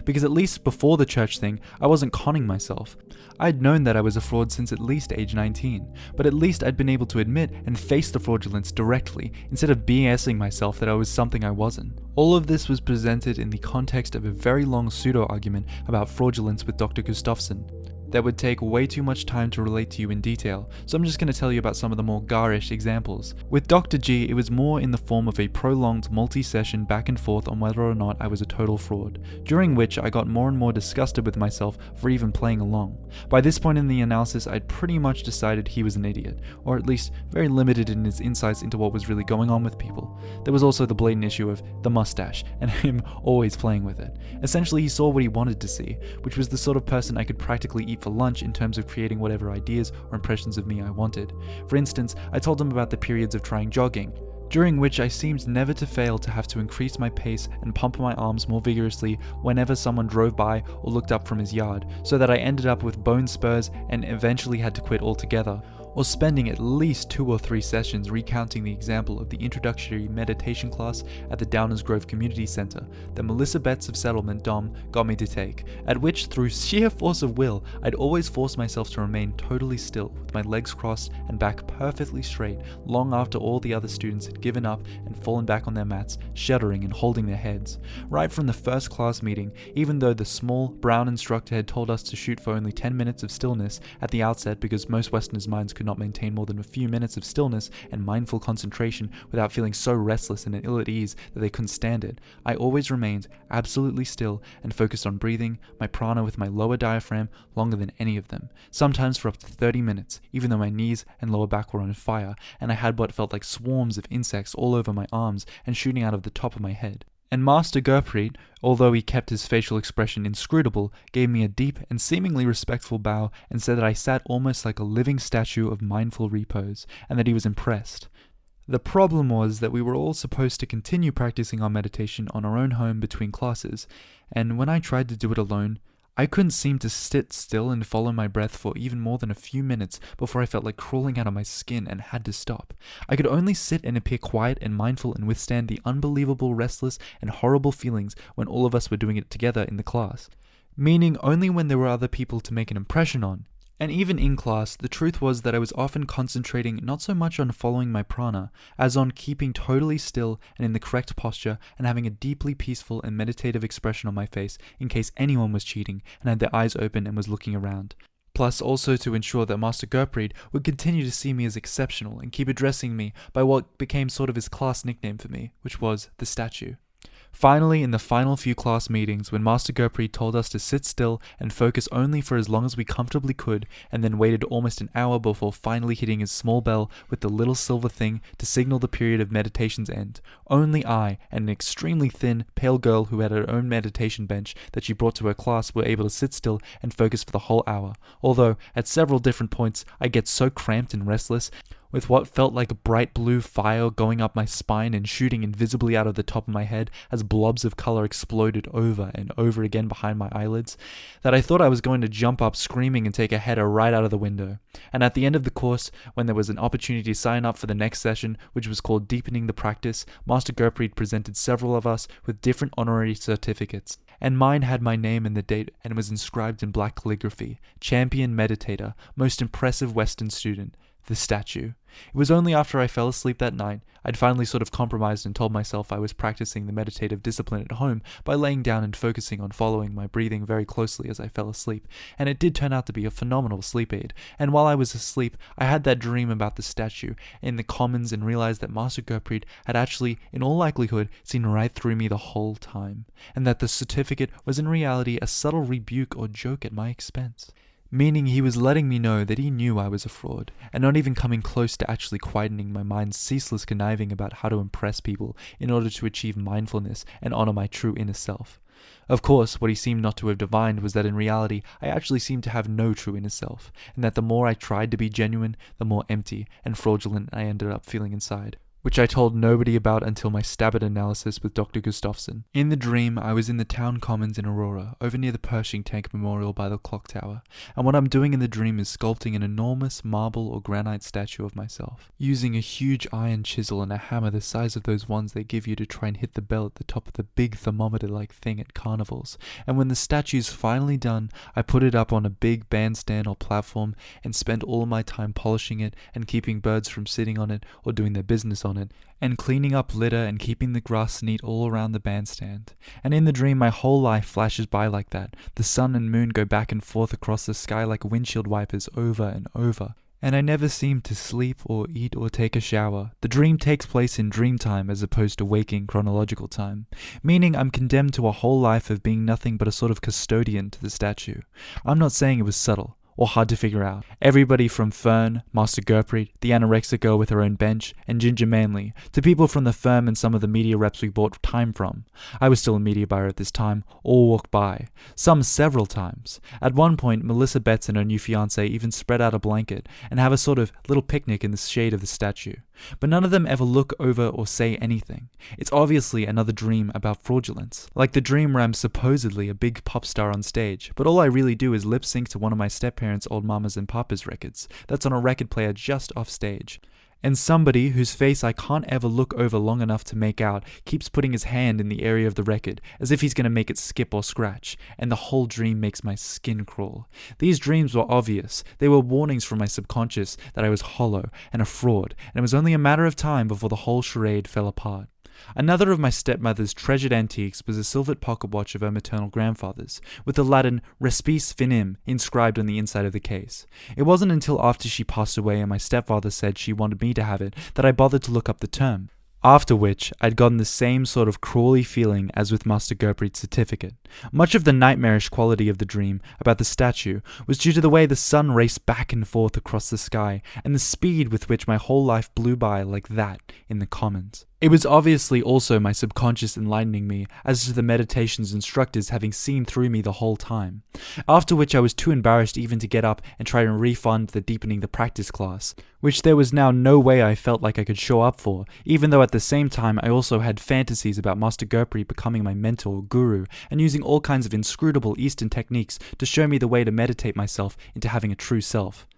Because at least before the church thing, I wasn't conning myself. I'd known that I was a fraud since at least age 19, but at least I'd been able to admit and face the fraudulence directly, instead of BSing myself that I was something I wasn't. All of this was presented in the context of a very long pseudo-argument about fraudulence with Dr. Gustafsson. that would take way too much time to relate to you in detail, so I'm just going to tell you about some of the more garish examples. With Dr. G, it was more in the form of a prolonged multi-session back and forth on whether or not I was a total fraud, during which I got more and more disgusted with myself for even playing along. By this point in the analysis, I'd pretty much decided he was an idiot, or at least very limited in his insights into what was really going on with people. There was also the blatant issue of the mustache, and him always playing with it. Essentially, he saw what he wanted to see, which was the sort of person I could practically eat for lunch in terms of creating whatever ideas or impressions of me I wanted. For instance, I told him about the periods of trying jogging, during which I seemed never to fail to have to increase my pace and pump my arms more vigorously whenever someone drove by or looked up from his yard, so that I ended up with bone spurs and eventually had to quit altogether. Or spending at least 2 or 3 sessions recounting the example of the introductory meditation class at the Downers Grove Community Center that Melissa Betts of Settlement Dom got me to take, at which through sheer force of will, I'd always force myself to remain totally still with my legs crossed and back perfectly straight long after all the other students had given up and fallen back on their mats, shuddering and holding their heads. Right from the first class meeting, even though the small, brown instructor had told us to shoot for only 10 minutes of stillness at the outset because most Westerners' minds could not maintain more than a few minutes of stillness and mindful concentration without feeling so restless and ill at ease that they couldn't stand it, I always remained absolutely still and focused on breathing my prana with my lower diaphragm longer than any of them, sometimes for up to 30 minutes, even though my knees and lower back were on fire, and I had what felt like swarms of insects all over my arms and shooting out of the top of my head. And Master Gurpreet, although he kept his facial expression inscrutable, gave me a deep and seemingly respectful bow and said that I sat almost like a living statue of mindful repose, and that he was impressed. The problem was that we were all supposed to continue practicing our meditation on our own home between classes, and when I tried to do it alone, I couldn't seem to sit still and follow my breath for even more than a few minutes before I felt like crawling out of my skin and had to stop. I could only sit and appear quiet and mindful and withstand the unbelievable restless and horrible feelings when all of us were doing it together in the class. Meaning only when there were other people to make an impression on. And even in class, the truth was that I was often concentrating not so much on following my prana, as on keeping totally still and in the correct posture and having a deeply peaceful and meditative expression on my face in case anyone was cheating and had their eyes open and was looking around. Plus also to ensure that Master Gurpreet would continue to see me as exceptional and keep addressing me by what became sort of his class nickname for me, which was the statue. Finally, in the final few class meetings, when Master Gurpreet told us to sit still and focus only for as long as we comfortably could, and then waited almost an hour before finally hitting his small bell with the little silver thing to signal the period of meditation's end, only I and an extremely thin, pale girl who had her own meditation bench that she brought to her class were able to sit still and focus for the whole hour, although at several different points I get so cramped and restless with what felt like a bright blue fire going up my spine and shooting invisibly out of the top of my head as blobs of color exploded over and over again behind my eyelids, that I thought I was going to jump up screaming and take a header right out of the window. And at the end of the course, when there was an opportunity to sign up for the next session, which was called Deepening the Practice, Master Gurpreet presented several of us with different honorary certificates. And mine had my name and the date and was inscribed in black calligraphy, Champion Meditator, Most Impressive Western Student, the statue. It was only after I fell asleep that night, I'd finally sort of compromised and told myself I was practicing the meditative discipline at home by laying down and focusing on following my breathing very closely as I fell asleep, and it did turn out to be a phenomenal sleep aid. And while I was asleep, I had that dream about the statue in the commons and realized that Master Gurpreet had actually, in all likelihood, seen right through me the whole time, and that the certificate was in reality a subtle rebuke or joke at my expense. Meaning he was letting me know that he knew I was a fraud, and not even coming close to actually quietening my mind's ceaseless conniving about how to impress people in order to achieve mindfulness and honor my true inner self. Of course, what he seemed not to have divined was that in reality I actually seemed to have no true inner self, and that the more I tried to be genuine, the more empty and fraudulent I ended up feeling inside, which I told nobody about until my Stabbit analysis with Dr. Gustafsson. In the dream, I was in the town commons in Aurora, over near the Pershing Tank Memorial by the clock tower, and what I'm doing in the dream is sculpting an enormous marble or granite statue of myself, using a huge iron chisel and a hammer the size of those ones they give you to try and hit the bell at the top of the big thermometer-like thing at carnivals. And when the statue's finally done, I put it up on a big bandstand or platform and spend all of my time polishing it and keeping birds from sitting on it or doing their business on on it, and cleaning up litter and keeping the grass neat all around the bandstand. And in the dream my whole life flashes by like that. The sun and moon go back and forth across the sky like windshield wipers over and over. And I never seem to sleep or eat or take a shower. The dream takes place in dream time as opposed to waking chronological time, meaning I'm condemned to a whole life of being nothing but a sort of custodian to the statue. I'm not saying it was subtle or hard to figure out. Everybody from Fern, Master Gurpreet, the anorexic girl with her own bench, and Ginger Manley, to people from the firm and some of the media reps we bought time from. I was still a media buyer at this time, all walked by. Some several times. At one point, Melissa Betts and her new fiancé even spread out a blanket and have a sort of little picnic in the shade of the statue. But none of them ever look over or say anything. It's obviously another dream about fraudulence. Like the dream where I'm supposedly a big pop star on stage, but all I really do is lip sync to one of my step-parents' old mamas and papas records that's on a record player just off stage. And somebody whose face I can't ever look over long enough to make out keeps putting his hand in the area of the record as if he's going to make it skip or scratch, and the whole dream makes my skin crawl. These dreams were obvious. They were warnings from my subconscious that I was hollow and a fraud, and it was only a matter of time before the whole charade fell apart. Another of my stepmother's treasured antiques was a silvered pocket watch of her maternal grandfather's, with the Latin Respice Finim inscribed on the inside of the case. It wasn't until after she passed away and my stepfather said she wanted me to have it that I bothered to look up the term. After which, I'd gotten the same sort of crawly feeling as with Master Gurpreet's certificate. Much of the nightmarish quality of the dream about the statue was due to the way the sun raced back and forth across the sky, and the speed with which my whole life blew by like that in the Commons. It was obviously also my subconscious enlightening me as to the meditation's instructors having seen through me the whole time. After which I was too embarrassed even to get up and try and refund the deepening the practice class, which there was now no way I felt like I could show up for, even though at the same time I also had fantasies about Master Gurpreet becoming my mentor or guru and using all kinds of inscrutable Eastern techniques to show me the way to meditate myself into having a true self,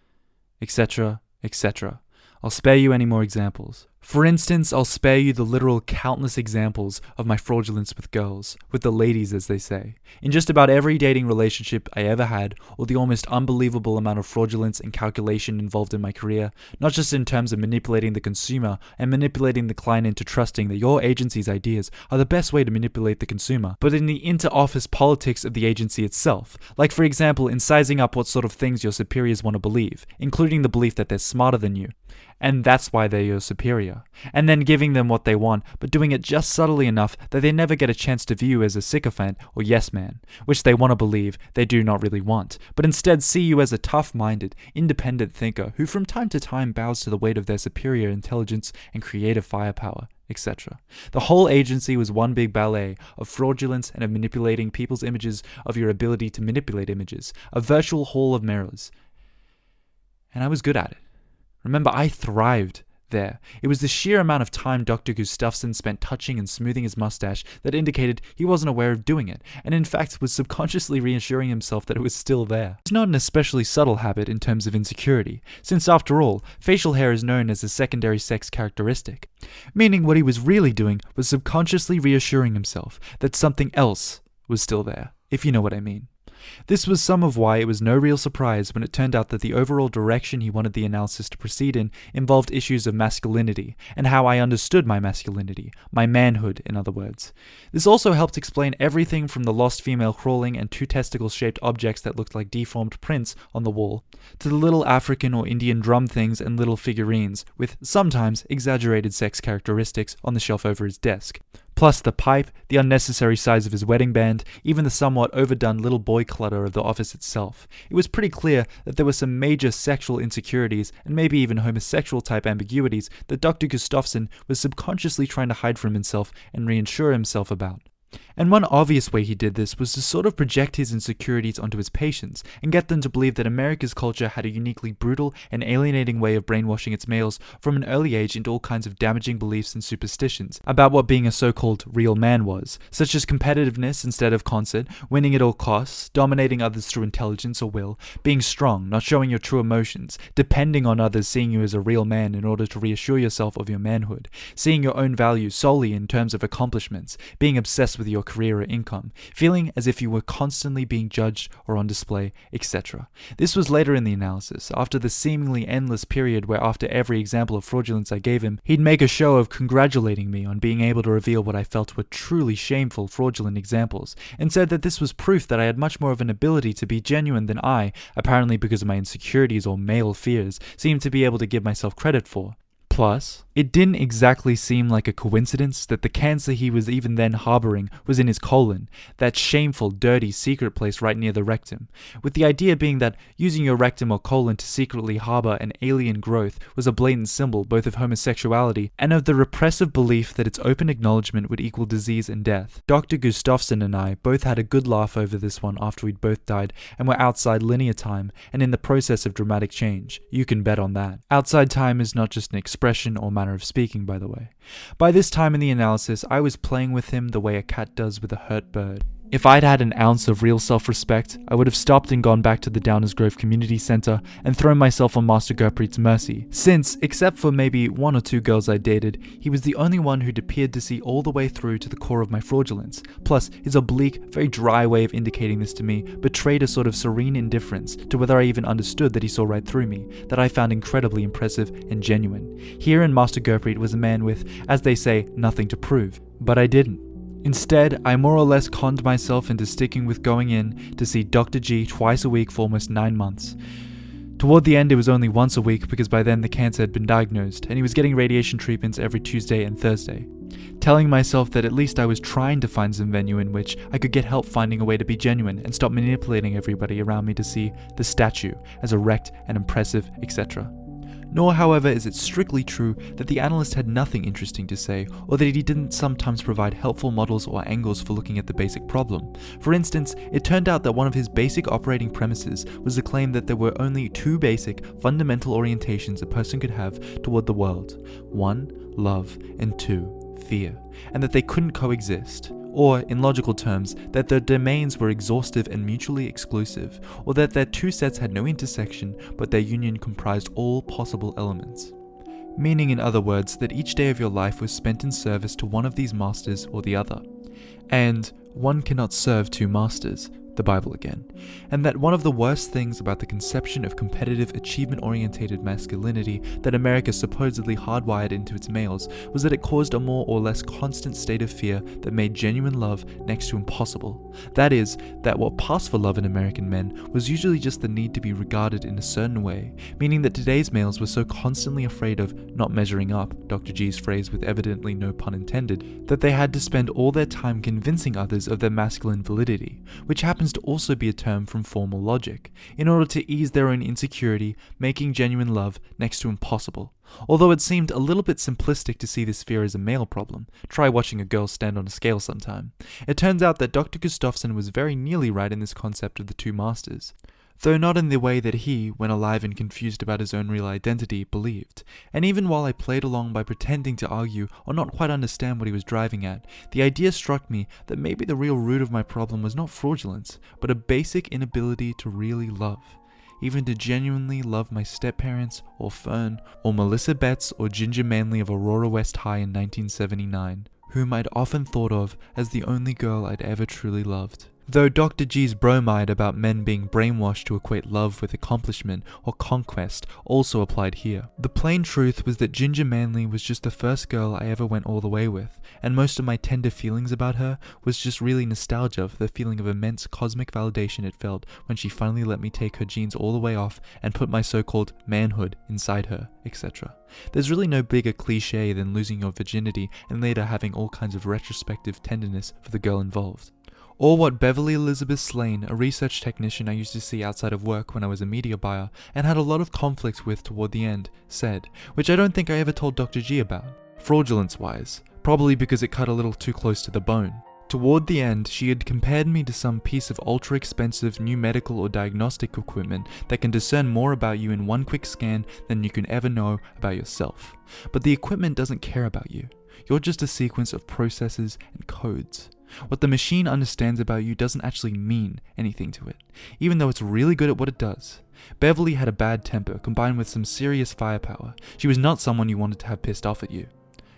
etc., etc. I'll spare you any more examples. For instance, I'll spare you the literal countless examples of my fraudulence with girls, with the ladies as they say. In just about every dating relationship I ever had, or the almost unbelievable amount of fraudulence and calculation involved in my career, not just in terms of manipulating the consumer and manipulating the client into trusting that your agency's ideas are the best way to manipulate the consumer, but in the inter-office politics of the agency itself, like for example in sizing up what sort of things your superiors want to believe, including the belief that they're smarter than you, and that's why they're your superior, and then giving them what they want, but doing it just subtly enough that they never get a chance to view you as a sycophant or yes man, which they want to believe they do not really want, but instead see you as a tough-minded, independent thinker who from time to time bows to the weight of their superior intelligence and creative firepower, etc. The whole agency was one big ballet of fraudulence and of manipulating people's images of your ability to manipulate images, a virtual hall of mirrors. And I was good at it. Remember, I thrived there. It was the sheer amount of time Dr. Gustafsson spent touching and smoothing his mustache that indicated he wasn't aware of doing it, and in fact was subconsciously reassuring himself that it was still there. It's not an especially subtle habit in terms of insecurity, since after all, facial hair is known as a secondary sex characteristic, meaning what he was really doing was subconsciously reassuring himself that something else was still there, if you know what I mean. This was some of why it was no real surprise when it turned out that the overall direction he wanted the analysis to proceed in involved issues of masculinity, and how I understood my masculinity, my manhood, in other words. This also helped explain everything from the lost female crawling and two testicle-shaped objects that looked like deformed prints on the wall, to the little African or Indian drum things and little figurines, with sometimes exaggerated sex characteristics on the shelf over his desk. Plus the pipe, the unnecessary size of his wedding band, even the somewhat overdone little boy clutter of the office itself. It was pretty clear that there were some major sexual insecurities and maybe even homosexual type ambiguities that Dr. Gustafsson was subconsciously trying to hide from himself and reassure himself about. And one obvious way he did this was to sort of project his insecurities onto his patients and get them to believe that America's culture had a uniquely brutal and alienating way of brainwashing its males from an early age into all kinds of damaging beliefs and superstitions about what being a so-called real man was, such as competitiveness instead of concert, winning at all costs, dominating others through intelligence or will, being strong, not showing your true emotions, depending on others seeing you as a real man in order to reassure yourself of your manhood, seeing your own value solely in terms of accomplishments, being obsessed with your career or income, feeling as if you were constantly being judged or on display, etc. This was later in the analysis, after the seemingly endless period where after every example of fraudulence I gave him, he'd make a show of congratulating me on being able to reveal what I felt were truly shameful fraudulent examples, and said that this was proof that I had much more of an ability to be genuine than I, apparently because of my insecurities or male fears, seemed to be able to give myself credit for. Plus, it didn't exactly seem like a coincidence that the cancer he was even then harboring was in his colon, that shameful, dirty, secret place right near the rectum, with the idea being that using your rectum or colon to secretly harbor an alien growth was a blatant symbol both of homosexuality and of the repressive belief that its open acknowledgement would equal disease and death. Dr. Gustafsson and I both had a good laugh over this one after we'd both died and were outside linear time and in the process of dramatic change. You can bet on that. Outside time is not just an expression or manner of speaking, by the way. By this time in the analysis, I was playing with him the way a cat does with a hurt bird. If I'd had an ounce of real self-respect, I would have stopped and gone back to the Downers Grove Community Center and thrown myself on Master Gurpreet's mercy, since, except for maybe 1 or 2 girls I dated, he was the only one who'd appeared to see all the way through to the core of my fraudulence. Plus, his oblique, very dry way of indicating this to me betrayed a sort of serene indifference to whether I even understood that he saw right through me, that I found incredibly impressive and genuine. Herein Master Gurpreet was a man with, as they say, nothing to prove. But I didn't. Instead, I more or less conned myself into sticking with going in to see Dr. G twice a week for almost 9 months. Toward the end, it was only once a week because by then the cancer had been diagnosed and he was getting radiation treatments every Tuesday and Thursday. Telling myself that at least I was trying to find some venue in which I could get help finding a way to be genuine and stop manipulating everybody around me to see the statue as erect and impressive, etc. Nor, however, is it strictly true that the analyst had nothing interesting to say, or that he didn't sometimes provide helpful models or angles for looking at the basic problem. For instance, it turned out that one of his basic operating premises was the claim that there were only 2 basic, fundamental orientations a person could have toward the world. 1, love, and 2, fear, and that they couldn't coexist. Or, in logical terms, that their domains were exhaustive and mutually exclusive, or that their 2 sets had no intersection, but their union comprised all possible elements. Meaning, in other words, that each day of your life was spent in service to one of these masters or the other. And one cannot serve 2 masters, the Bible again, and that one of the worst things about the conception of competitive, achievement-orientated masculinity that America supposedly hardwired into its males was that it caused a more or less constant state of fear that made genuine love next to impossible. That is, that what passed for love in American men was usually just the need to be regarded in a certain way, meaning that today's males were so constantly afraid of not measuring up, Dr. G's phrase with evidently no pun intended, that they had to spend all their time convincing others of their masculine validity, which happens to also be a term from formal logic, in order to ease their own insecurity, making genuine love next to impossible. Although it seemed a little bit simplistic to see this fear as a male problem, try watching a girl stand on a scale sometime. It turns out that Dr. Gustafsson was very nearly right in this concept of the 2 masters. Though not in the way that he, when alive and confused about his own real identity, believed. And even while I played along by pretending to argue or not quite understand what he was driving at, the idea struck me that maybe the real root of my problem was not fraudulence, but a basic inability to really love. Even to genuinely love my step-parents, or Fern, or Melissa Betts, or Ginger Manley of Aurora West High in 1979, whom I'd often thought of as the only girl I'd ever truly loved. Though Dr. G's bromide about men being brainwashed to equate love with accomplishment or conquest also applied here. The plain truth was that Ginger Manley was just the first girl I ever went all the way with, and most of my tender feelings about her was just really nostalgia for the feeling of immense cosmic validation it felt when she finally let me take her jeans all the way off and put my so-called manhood inside her, etc. There's really no bigger cliche than losing your virginity and later having all kinds of retrospective tenderness for the girl involved. Or what Beverly Elizabeth Slane, a research technician I used to see outside of work when I was a media buyer and had a lot of conflicts with toward the end, said, which I don't think I ever told Dr. G about, fraudulence-wise, probably because it cut a little too close to the bone. Toward the end, she had compared me to some piece of ultra-expensive new medical or diagnostic equipment that can discern more about you in one quick scan than you can ever know about yourself. But the equipment doesn't care about you. You're just a sequence of processes and codes. What the machine understands about you doesn't actually mean anything to it, even though it's really good at what it does. Beverly had a bad temper combined with some serious firepower. She was not someone you wanted to have pissed off at you.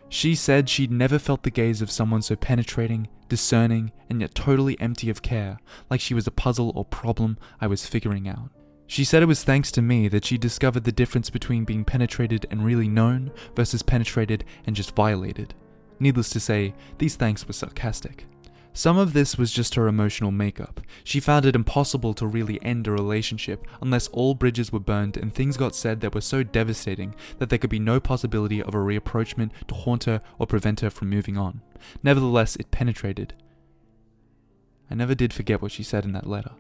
She said she'd never felt the gaze of someone so penetrating, discerning, and yet totally empty of care, like she was a puzzle or problem I was figuring out. She said it was thanks to me that she discovered the difference between being penetrated and really known versus penetrated and just violated. Needless to say, these thanks were sarcastic. Some of this was just her emotional makeup. She found it impossible to really end a relationship unless all bridges were burned and things got said that were so devastating that there could be no possibility of a reapproachment to haunt her or prevent her from moving on. Nevertheless, it penetrated. I never did forget what she said in that letter.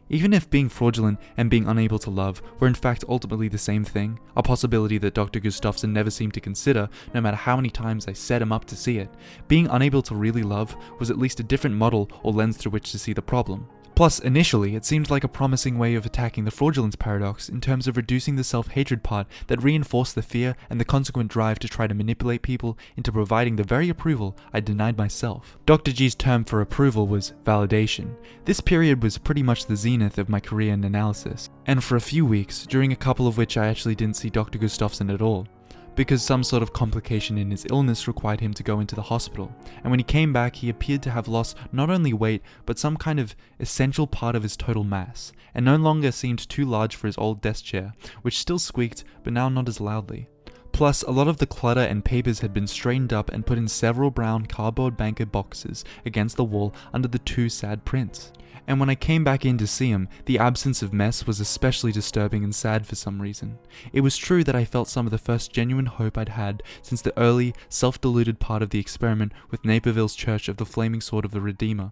Even if being fraudulent and being unable to love were in fact ultimately the same thing, a possibility that Dr. Gustafsson never seemed to consider no matter how many times I set him up to see it, being unable to really love was at least a different model or lens through which to see the problem. Plus, initially, it seemed like a promising way of attacking the fraudulence paradox in terms of reducing the self-hatred part that reinforced the fear and the consequent drive to try to manipulate people into providing the very approval I denied myself. Dr. G's term for approval was validation. This period was pretty much the zenith of my career in analysis, and for a few weeks, during a couple of which I actually didn't see Dr. Gustafsson at all, because some sort of complication in his illness required him to go into the hospital, and when he came back he appeared to have lost not only weight but some kind of essential part of his total mass, and no longer seemed too large for his old desk chair, which still squeaked but now not as loudly. Plus, a lot of the clutter and papers had been straightened up and put in several brown cardboard banker boxes against the wall under the two sad prints. And when I came back in to see him, the absence of mess was especially disturbing and sad for some reason. It was true that I felt some of the first genuine hope I'd had since the early, self-deluded part of the experiment with Naperville's Church of the Flaming Sword of the Redeemer.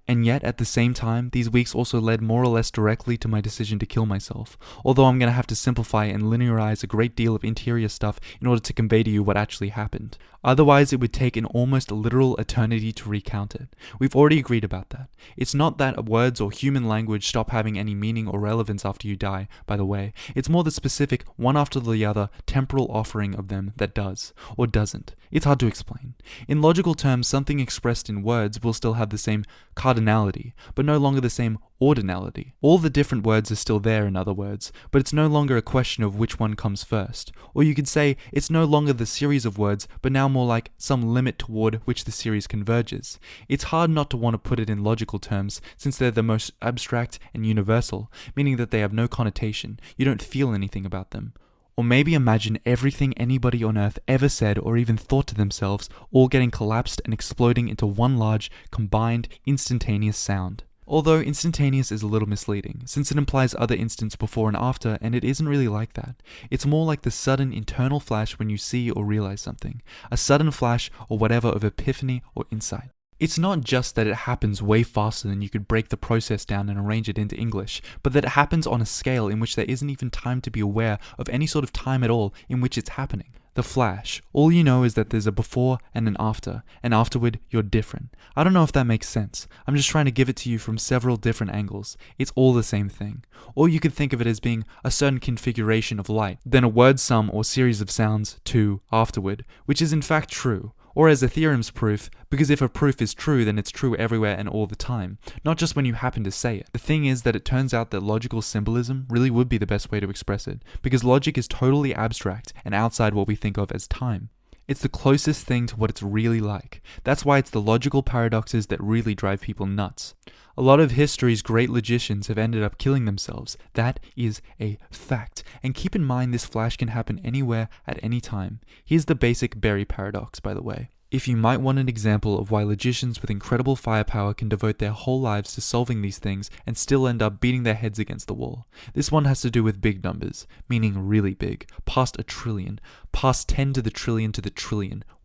And yet, at the same time, these weeks also led more or less directly to my decision to kill myself, although I'm going to have to simplify and linearize a great deal of interior stuff in order to convey to you what actually happened. Otherwise, it would take an almost literal eternity to recount it. We've already agreed about that. It's not that words or human language stop having any meaning or relevance after you die, by the way. It's more the specific, one after the other, temporal offering of them that does, or doesn't. It's hard to explain. In logical terms, something expressed in words will still have the same cardinality, but no longer the same ordinality. All the different words are still there, in other words, but it's no longer a question of which one comes first. Or you could say it's no longer the series of words, but now more like some limit toward which the series converges. It's hard not to want to put it in logical terms, since they're the most abstract and universal, meaning that they have no connotation. You don't feel anything about them. Or maybe imagine everything anybody on Earth ever said or even thought to themselves all getting collapsed and exploding into one large, combined, instantaneous sound. Although instantaneous is a little misleading, since it implies other instants before and after, and it isn't really like that. It's more like the sudden internal flash when you see or realize something. A sudden flash or whatever of epiphany or insight. It's not just that it happens way faster than you could break the process down and arrange it into English, but that it happens on a scale in which there isn't even time to be aware of any sort of time at all in which it's happening. The flash. All you know is that there's a before and an after, and afterward you're different. I don't know if that makes sense. I'm just trying to give it to you from several different angles. It's all the same thing. Or you could think of it as being a certain configuration of light, then a word sum or series of sounds to afterward, which is in fact true. Or as a theorem's proof, because if a proof is true, then it's true everywhere and all the time, not just when you happen to say it. The thing is that it turns out that logical symbolism really would be the best way to express it, because logic is totally abstract and outside what we think of as time. It's the closest thing to what it's really like. That's why it's the logical paradoxes that really drive people nuts. A lot of history's great logicians have ended up killing themselves. That is a fact. And keep in mind this flash can happen anywhere at any time. Here's the basic Berry paradox, by the way. If you might want an example of why logicians with incredible firepower can devote their whole lives to solving these things and still end up beating their heads against the wall. This one has to do with big numbers, meaning really big, past 1 trillion, past 10 to the trillion,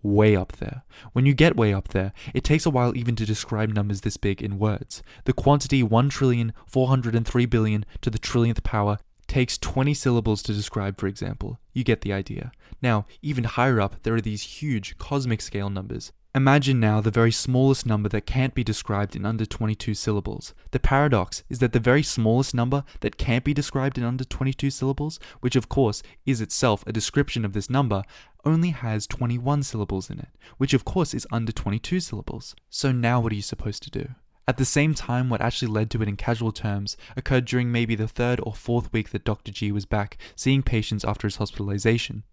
way up there. When you get way up there, it takes a while even to describe numbers this big in words. The quantity 1,403,000,000,000 to the trillionth power takes 20 syllables to describe, for example. You get the idea. Now, even higher up, there are these huge cosmic scale numbers. Imagine now the very smallest number that can't be described in under 22 syllables. The paradox is that the very smallest number that can't be described in under 22 syllables, which of course is itself a description of this number, only has 21 syllables in it, which of course is under 22 syllables. So now what are you supposed to do? At the same time, what actually led to it in casual terms occurred during maybe the 3rd or 4th week that Dr. G was back seeing patients after his hospitalization.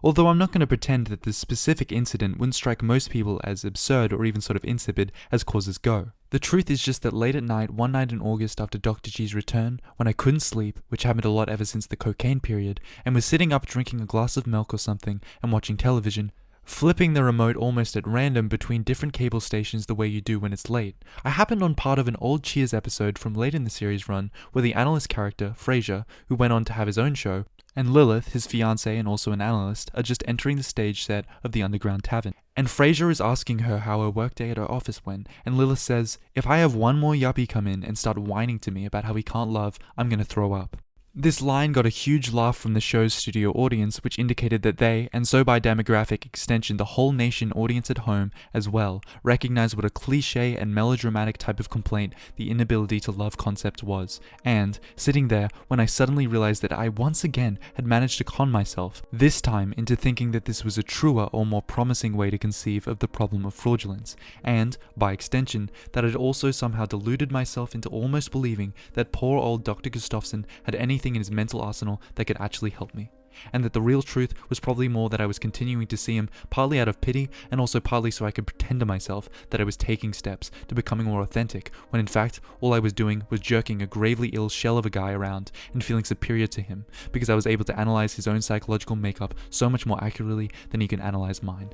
Although I'm not going to pretend that this specific incident wouldn't strike most people as absurd or even sort of insipid as causes go. The truth is just that late at night, one night in August after Dr. G's return, when I couldn't sleep, which happened a lot ever since the cocaine period, and was sitting up drinking a glass of milk or something and watching television, flipping the remote almost at random between different cable stations the way you do when it's late, I happened on part of an old Cheers episode from late in the series run where the analyst character, Frasier, who went on to have his own show, and Lilith, his fiancée and also an analyst, are just entering the stage set of the Underground Tavern. And Frasier is asking her how her workday at her office went, and Lilith says, "If I have one more yuppie come in and start whining to me about how he can't love, I'm gonna throw up." This line got a huge laugh from the show's studio audience, which indicated that they, and so by demographic extension the whole nation audience at home as well, recognized what a cliche and melodramatic type of complaint the inability to love concept was. And, sitting there, when I suddenly realized that I once again had managed to con myself, this time into thinking that this was a truer or more promising way to conceive of the problem of fraudulence, and, by extension, that I'd also somehow deluded myself into almost believing that poor old Dr. Gustafsson had anything in his mental arsenal that could actually help me, and that the real truth was probably more that I was continuing to see him partly out of pity and also partly so I could pretend to myself that I was taking steps to becoming more authentic, when in fact all I was doing was jerking a gravely ill shell of a guy around and feeling superior to him because I was able to analyze his own psychological makeup so much more accurately than he could analyze mine.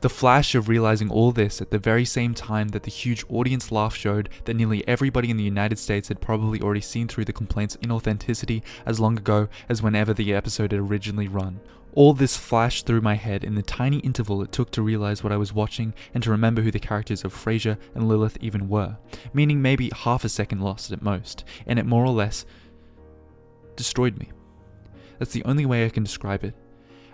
The flash of realizing all this at the very same time that the huge audience laugh showed that nearly everybody in the United States had probably already seen through the complaint's inauthenticity as long ago as whenever the episode had originally run. All this flashed through my head in the tiny interval it took to realize what I was watching and to remember who the characters of Frasier and Lilith even were, meaning maybe half a second lost at most, and it more or less destroyed me. That's the only way I can describe it.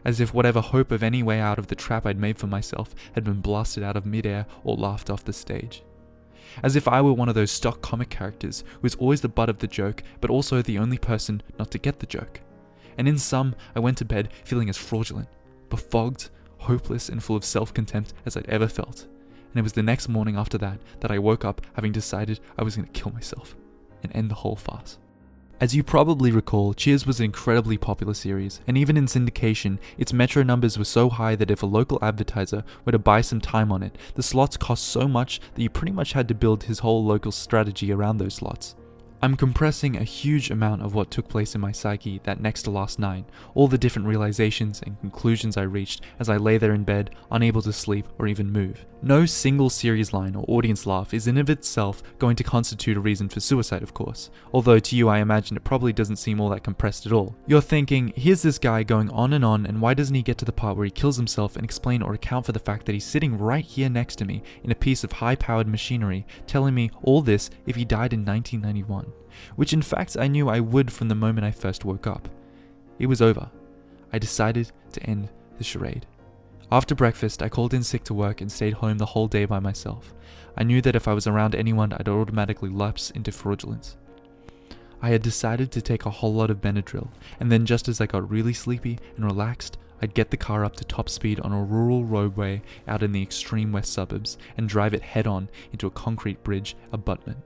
As if whatever hope of any way out of the trap I'd made for myself had been blasted out of midair or laughed off the stage. As if I were one of those stock comic characters who is always the butt of the joke, but also the only person not to get the joke. And in sum, I went to bed feeling as fraudulent, befogged, hopeless, and full of self-contempt as I'd ever felt. And it was the next morning after that I woke up having decided I was going to kill myself and end the whole farce. As you probably recall, Cheers was an incredibly popular series, and even in syndication, its metro numbers were so high that if a local advertiser were to buy some time on it, the slots cost so much that you pretty much had to build his whole local strategy around those slots. I'm compressing a huge amount of what took place in my psyche that next to last night, all the different realizations and conclusions I reached as I lay there in bed, unable to sleep or even move. No single series line or audience laugh is in of itself going to constitute a reason for suicide, of course, although to you I imagine it probably doesn't seem all that compressed at all. You're thinking, here's this guy going on and why doesn't he get to the part where he kills himself and explain or account for the fact that he's sitting right here next to me in a piece of high-powered machinery telling me all this if he died in 1991. Which in fact I knew I would from the moment I first woke up. It was over. I decided to end the charade. After breakfast, I called in sick to work and stayed home the whole day by myself. I knew that if I was around anyone, I'd automatically lapse into fraudulence. I had decided to take a whole lot of Benadryl, and then just as I got really sleepy and relaxed, I'd get the car up to top speed on a rural roadway out in the extreme west suburbs and drive it head-on into a concrete bridge abutment.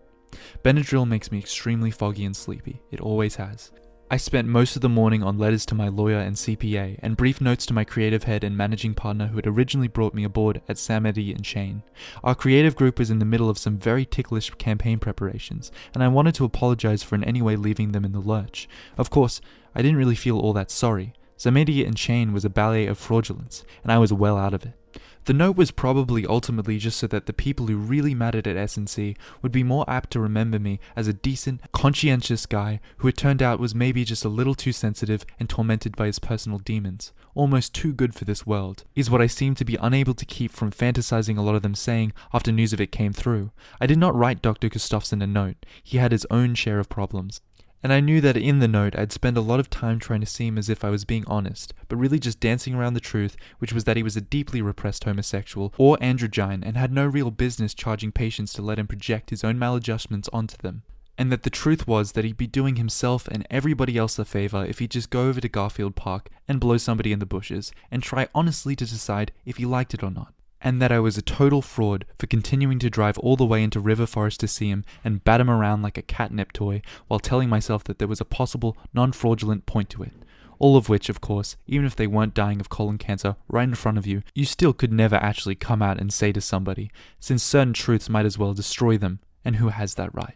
Benadryl makes me extremely foggy and sleepy. It always has. I spent most of the morning on letters to my lawyer and CPA and brief notes to my creative head and managing partner who had originally brought me aboard at Sam Eddy and Shane. Our creative group was in the middle of some very ticklish campaign preparations, and I wanted to apologize for in any way leaving them in the lurch. Of course, I didn't really feel all that sorry. Sam Eddy and Shane was a ballet of fraudulence, and I was well out of it. The note was probably ultimately just so that the people who really mattered at S&C would be more apt to remember me as a decent, conscientious guy who it turned out was maybe just a little too sensitive and tormented by his personal demons. Almost too good for this world, is what I seemed to be unable to keep from fantasizing a lot of them saying after news of it came through. I did not write Dr. Gustafsson a note. He had his own share of problems. And I knew that in the note I'd spend a lot of time trying to seem as if I was being honest, but really just dancing around the truth, which was that he was a deeply repressed homosexual or androgyne and had no real business charging patients to let him project his own maladjustments onto them. And that the truth was that he'd be doing himself and everybody else a favor if he'd just go over to Garfield Park and blow somebody in the bushes and try honestly to decide if he liked it or not. And that I was a total fraud for continuing to drive all the way into River Forest to see him and bat him around like a catnip toy while telling myself that there was a possible non-fraudulent point to it. All of which, of course, even if they weren't dying of colon cancer right in front of you, you still could never actually come out and say to somebody, since certain truths might as well destroy them, and who has that right?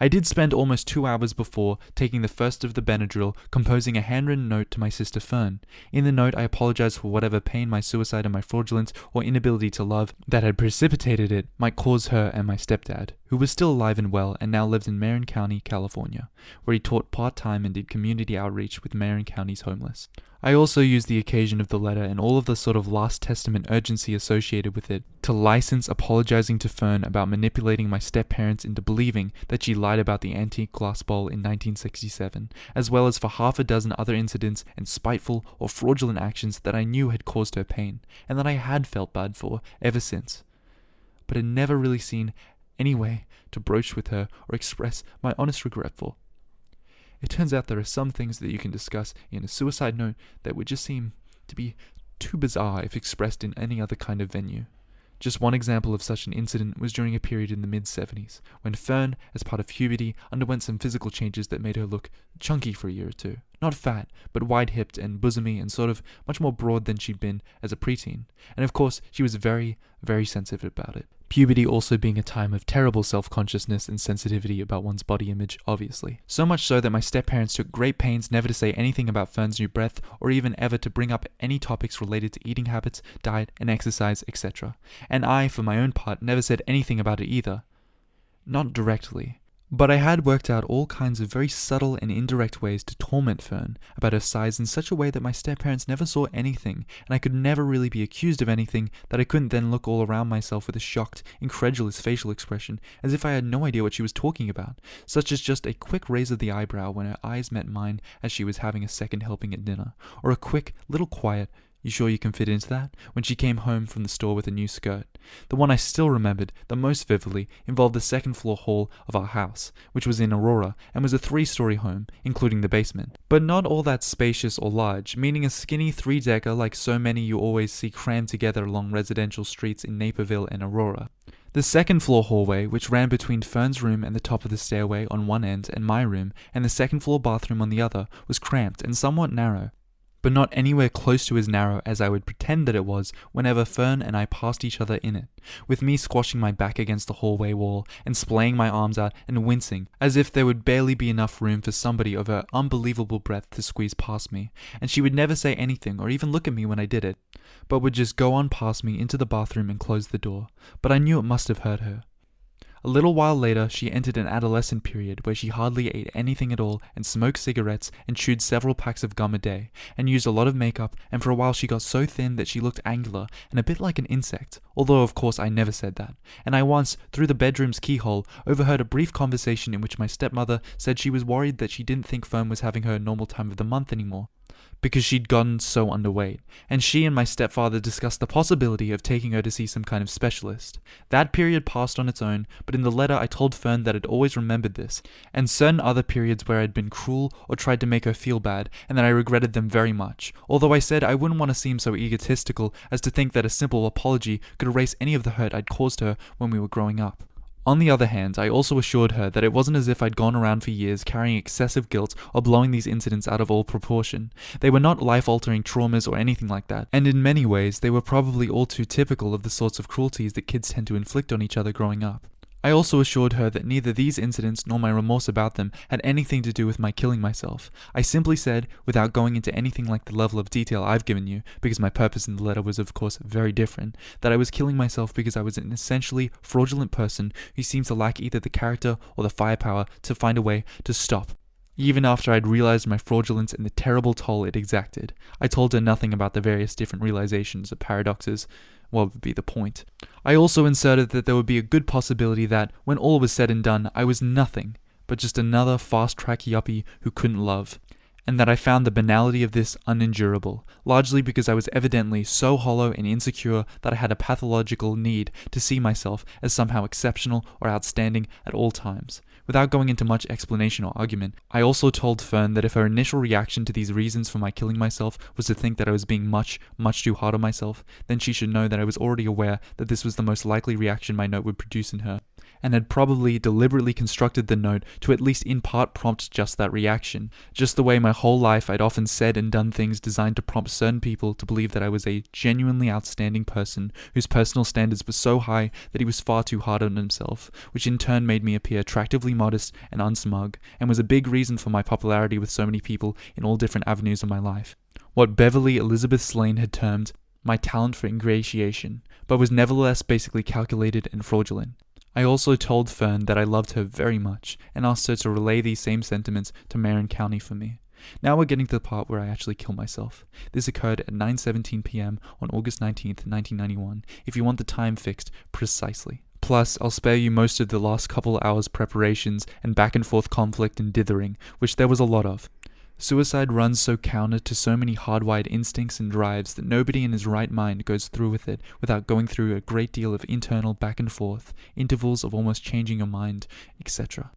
I did spend almost 2 hours before taking the first of the Benadryl composing a handwritten note to my sister Fern. In the note, I apologized for whatever pain my suicide and my fraudulence or inability to love that had precipitated it might cause her and my stepdad, who was still alive and well and now lived in Marin County, California, where he taught part-time and did community outreach with Marin County's homeless. I also used the occasion of the letter and all of the sort of last testament urgency associated with it to license apologizing to Fern about manipulating my step-parents into believing that she lied about the antique glass bowl in 1967, as well as for half a dozen other incidents and spiteful or fraudulent actions that I knew had caused her pain, and that I had felt bad for ever since, but had never really seen any way to broach with her or express my honest regret for. It turns out there are some things that you can discuss in a suicide note that would just seem to be too bizarre if expressed in any other kind of venue. Just one example of such an incident was during a period in the mid-70s, when Fern, as part of puberty, underwent some physical changes that made her look chunky for a year or two. Not fat, but wide-hipped and bosomy and sort of much more broad than she'd been as a preteen. And of course, she was very, very sensitive about it. Puberty also being a time of terrible self-consciousness and sensitivity about one's body image, obviously. So much so that my step-parents took great pains never to say anything about Fern's new breath, or even ever to bring up any topics related to eating habits, diet, and exercise, etc. And I, for my own part, never said anything about it either. Not directly. But I had worked out all kinds of very subtle and indirect ways to torment Fern about her size in such a way that my step-parents never saw anything, and I could never really be accused of anything that I couldn't then look all around myself with a shocked, incredulous facial expression, as if I had no idea what she was talking about, such as just a quick raise of the eyebrow when her eyes met mine as she was having a second helping at dinner, or a quick, little quiet, "You sure you can fit into that?" when she came home from the store with a new skirt. The one I still remembered the most vividly involved the second-floor hall of our house, which was in Aurora and was a 3-story home, including the basement. But not all that spacious or large, meaning a skinny 3-decker like so many you always see crammed together along residential streets in Naperville and Aurora. The second-floor hallway, which ran between Fern's room and the top of the stairway on one end and my room, and the second-floor bathroom on the other, was cramped and somewhat narrow, but not anywhere close to as narrow as I would pretend that it was whenever Fern and I passed each other in it, with me squashing my back against the hallway wall and splaying my arms out and wincing, as if there would barely be enough room for somebody of her unbelievable breadth to squeeze past me, and she would never say anything or even look at me when I did it, but would just go on past me into the bathroom and close the door, but I knew it must have hurt her. A little while later, she entered an adolescent period where she hardly ate anything at all and smoked cigarettes and chewed several packs of gum a day and used a lot of makeup, and for a while she got so thin that she looked angular and a bit like an insect, although of course I never said that. And I once, through the bedroom's keyhole, overheard a brief conversation in which my stepmother said she was worried that she didn't think Fern was having her normal time of the month anymore, because she'd gotten so underweight, and she and my stepfather discussed the possibility of taking her to see some kind of specialist. That period passed on its own, but in the letter I told Fern that I'd always remembered this, and certain other periods where I'd been cruel or tried to make her feel bad, and that I regretted them very much, although I said I wouldn't want to seem so egotistical as to think that a simple apology could erase any of the hurt I'd caused her when we were growing up. On the other hand, I also assured her that it wasn't as if I'd gone around for years carrying excessive guilt or blowing these incidents out of all proportion. They were not life-altering traumas or anything like that, and in many ways, they were probably all too typical of the sorts of cruelties that kids tend to inflict on each other growing up. I also assured her that neither these incidents nor my remorse about them had anything to do with my killing myself. I simply said, without going into anything like the level of detail I've given you, because my purpose in the letter was of course very different, that I was killing myself because I was an essentially fraudulent person who seemed to lack either the character or the firepower to find a way to stop. Even after I'd realized my fraudulence and the terrible toll it exacted, I told her nothing about the various different realizations or paradoxes. What would be the point? I also inserted that there would be a good possibility that, when all was said and done, I was nothing but just another fast-track yuppie who couldn't love, and that I found the banality of this unendurable, largely because I was evidently so hollow and insecure that I had a pathological need to see myself as somehow exceptional or outstanding at all times. Without going into much explanation or argument, I also told Fern that if her initial reaction to these reasons for my killing myself was to think that I was being much too hard on myself, then she should know that I was already aware that this was the most likely reaction my note would produce in her, and had probably deliberately constructed the note to at least in part prompt just that reaction. Just the way my whole life I'd often said and done things designed to prompt certain people to believe that I was a genuinely outstanding person whose personal standards were so high that he was far too hard on himself, which in turn made me appear attractively modest and unsmug, and was a big reason for my popularity with so many people in all different avenues of my life. What Beverly Elizabeth Slane had termed my talent for ingratiation, but was nevertheless basically calculated and fraudulent. I also told Fern that I loved her very much, and asked her to relay these same sentiments to Marin County for me. Now we're getting to the part where I actually kill myself. This occurred at 9:17 p.m. on August 19th, 1991, if you want the time fixed precisely. Plus, I'll spare you most of the last couple hours preparations and back and forth conflict and dithering, which there was a lot of. Suicide runs so counter to so many hardwired instincts and drives that nobody in his right mind goes through with it without going through a great deal of internal back and forth, intervals of almost changing your mind, etc.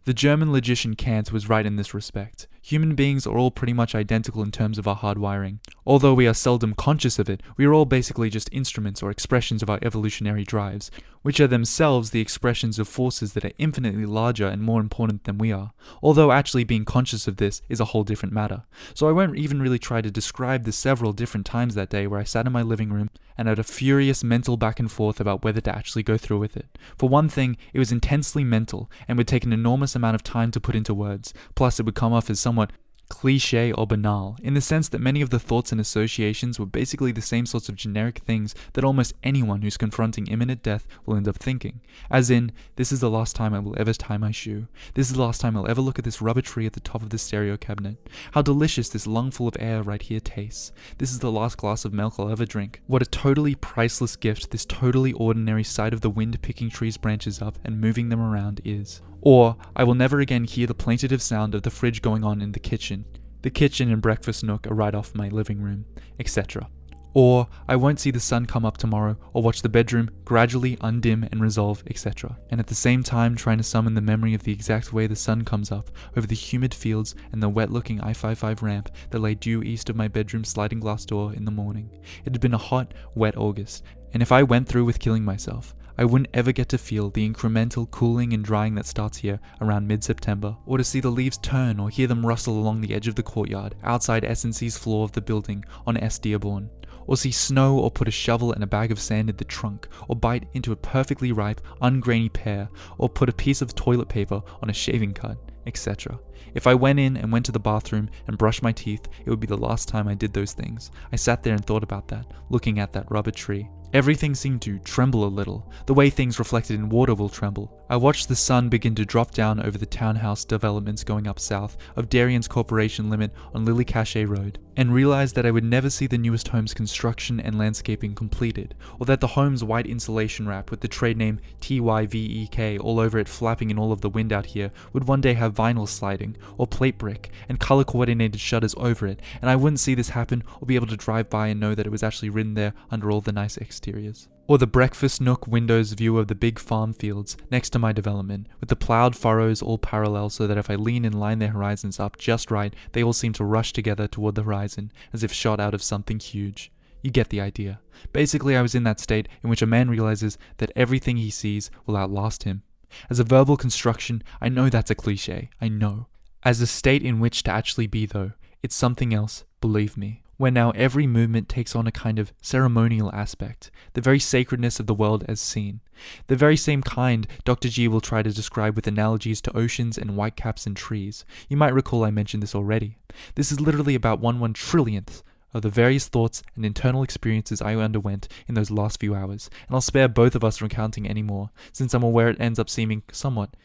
The German logician Kant was right in this respect. Human beings are all pretty much identical in terms of our hardwiring. Although we are seldom conscious of it, we are all basically just instruments or expressions of our evolutionary drives, which are themselves the expressions of forces that are infinitely larger and more important than we are. Although actually being conscious of this is a whole different matter. So I won't even really try to describe the several different times that day where I sat in my living room and had a furious mental back and forth about whether to actually go through with it. For one thing, it was intensely mental and would take an enormous amount of time to put into words, plus it would come off as somewhat cliché or banal, in the sense that many of the thoughts and associations were basically the same sorts of generic things that almost anyone who's confronting imminent death will end up thinking. As in, this is the last time I will ever tie my shoe. This is the last time I'll ever look at this rubber tree at the top of the stereo cabinet. How delicious this lungful of air right here tastes. This is the last glass of milk I'll ever drink. What a totally priceless gift this totally ordinary sight of the wind picking trees' branches up and moving them around is. Or, I will never again hear the plaintive sound of the fridge going on in the kitchen. The kitchen and breakfast nook are right off my living room, etc. Or, I won't see the sun come up tomorrow, or watch the bedroom gradually undim and resolve, etc. And at the same time trying to summon the memory of the exact way the sun comes up over the humid fields and the wet-looking I-55 ramp that lay due east of my bedroom sliding glass door in the morning. It had been a hot, wet August, and if I went through with killing myself, I wouldn't ever get to feel the incremental cooling and drying that starts here around mid-September, or to see the leaves turn or hear them rustle along the edge of the courtyard outside S&C's floor of the building on S. Dearborn, or see snow or put a shovel and a bag of sand in the trunk, or bite into a perfectly ripe, ungrainy pear, or put a piece of toilet paper on a shaving cut, etc. If I went in and went to the bathroom and brushed my teeth, it would be the last time I did those things. I sat there and thought about that, looking at that rubber tree. Everything seemed to tremble a little, the way things reflected in water will tremble. I watched the sun begin to drop down over the townhouse developments going up south of Darien's Corporation Limit on Lily Cachet Road, and realized that I would never see the newest home's construction and landscaping completed, or that the home's white insulation wrap with the trade name TYVEK all over it flapping in all of the wind out here would one day have vinyl sliding, or plate brick, and color-coordinated shutters over it, and I wouldn't see this happen or be able to drive by and know that it was actually written there under all the nice exteriors. Or the breakfast nook window's view of the big farm fields next to my development, with the plowed furrows all parallel so that if I lean and line their horizons up just right, they all seem to rush together toward the horizon, as if shot out of something huge. You get the idea. Basically, I was in that state in which a man realizes that everything he sees will outlast him. As a verbal construction, I know that's a cliche, I know. As a state in which to actually be though, it's something else, believe me. Where now every movement takes on a kind of ceremonial aspect, the very sacredness of the world as seen. The very same kind Dr. G will try to describe with analogies to oceans and whitecaps and trees. You might recall I mentioned this already. This is literally about 1/1 trillionth of the various thoughts and internal experiences I underwent in those last few hours, and I'll spare both of us recounting any more, since I'm aware it ends up seeming somewhat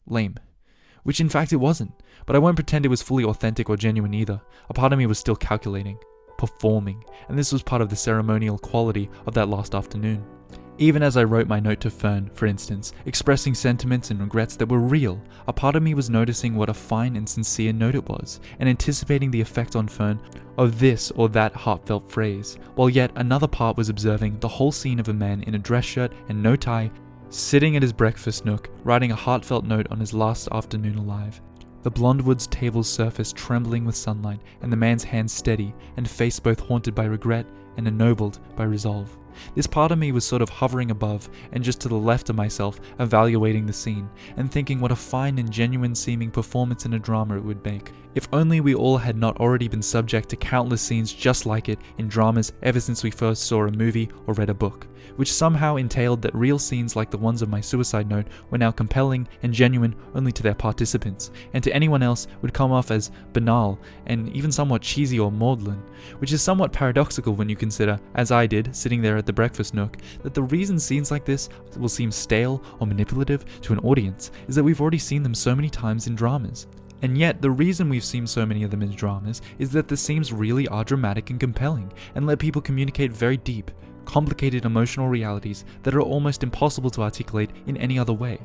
lame. Which in fact it wasn't, but I won't pretend it was fully authentic or genuine either. A part of me was still calculating, performing, and this was part of the ceremonial quality of that last afternoon. Even as I wrote my note to Fern, for instance, expressing sentiments and regrets that were real, a part of me was noticing what a fine and sincere note it was, and anticipating the effect on Fern of this or that heartfelt phrase, while yet another part was observing the whole scene of a man in a dress shirt and no tie, sitting at his breakfast nook, writing a heartfelt note on his last afternoon alive. The Blondwood's table's surface trembling with sunlight, and the man's hands steady, and face both haunted by regret and ennobled by resolve. This part of me was sort of hovering above and just to the left of myself, evaluating the scene, and thinking what a fine and genuine seeming performance in a drama it would make. If only we all had not already been subject to countless scenes just like it in dramas ever since we first saw a movie or read a book, which somehow entailed that real scenes like the ones of my suicide note were now compelling and genuine only to their participants, and to anyone else would come off as banal and even somewhat cheesy or maudlin, which is somewhat paradoxical when you consider, as I did, sitting there at the breakfast nook, that the reason scenes like this will seem stale or manipulative to an audience is that we've already seen them so many times in dramas. And yet, the reason we've seen so many of them in dramas is that the scenes really are dramatic and compelling, and let people communicate very deep, complicated emotional realities that are almost impossible to articulate in any other way.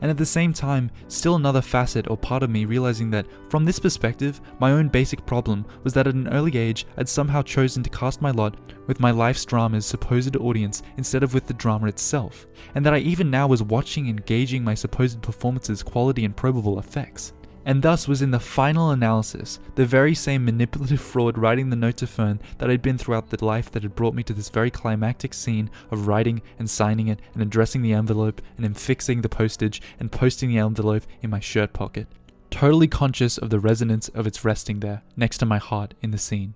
And at the same time, still another facet or part of me realizing that, from this perspective, my own basic problem was that at an early age, I'd somehow chosen to cast my lot with my life's drama's supposed audience instead of with the drama itself, and that I even now was watching and gauging my supposed performance's quality and probable effects. And thus was in the final analysis, the very same manipulative fraud writing the note to Fern that I'd been throughout the life that had brought me to this very climactic scene of writing and signing it and addressing the envelope and then fixing the postage and posting the envelope in my shirt pocket. Totally conscious of the resonance of its resting there, next to my heart in the scene.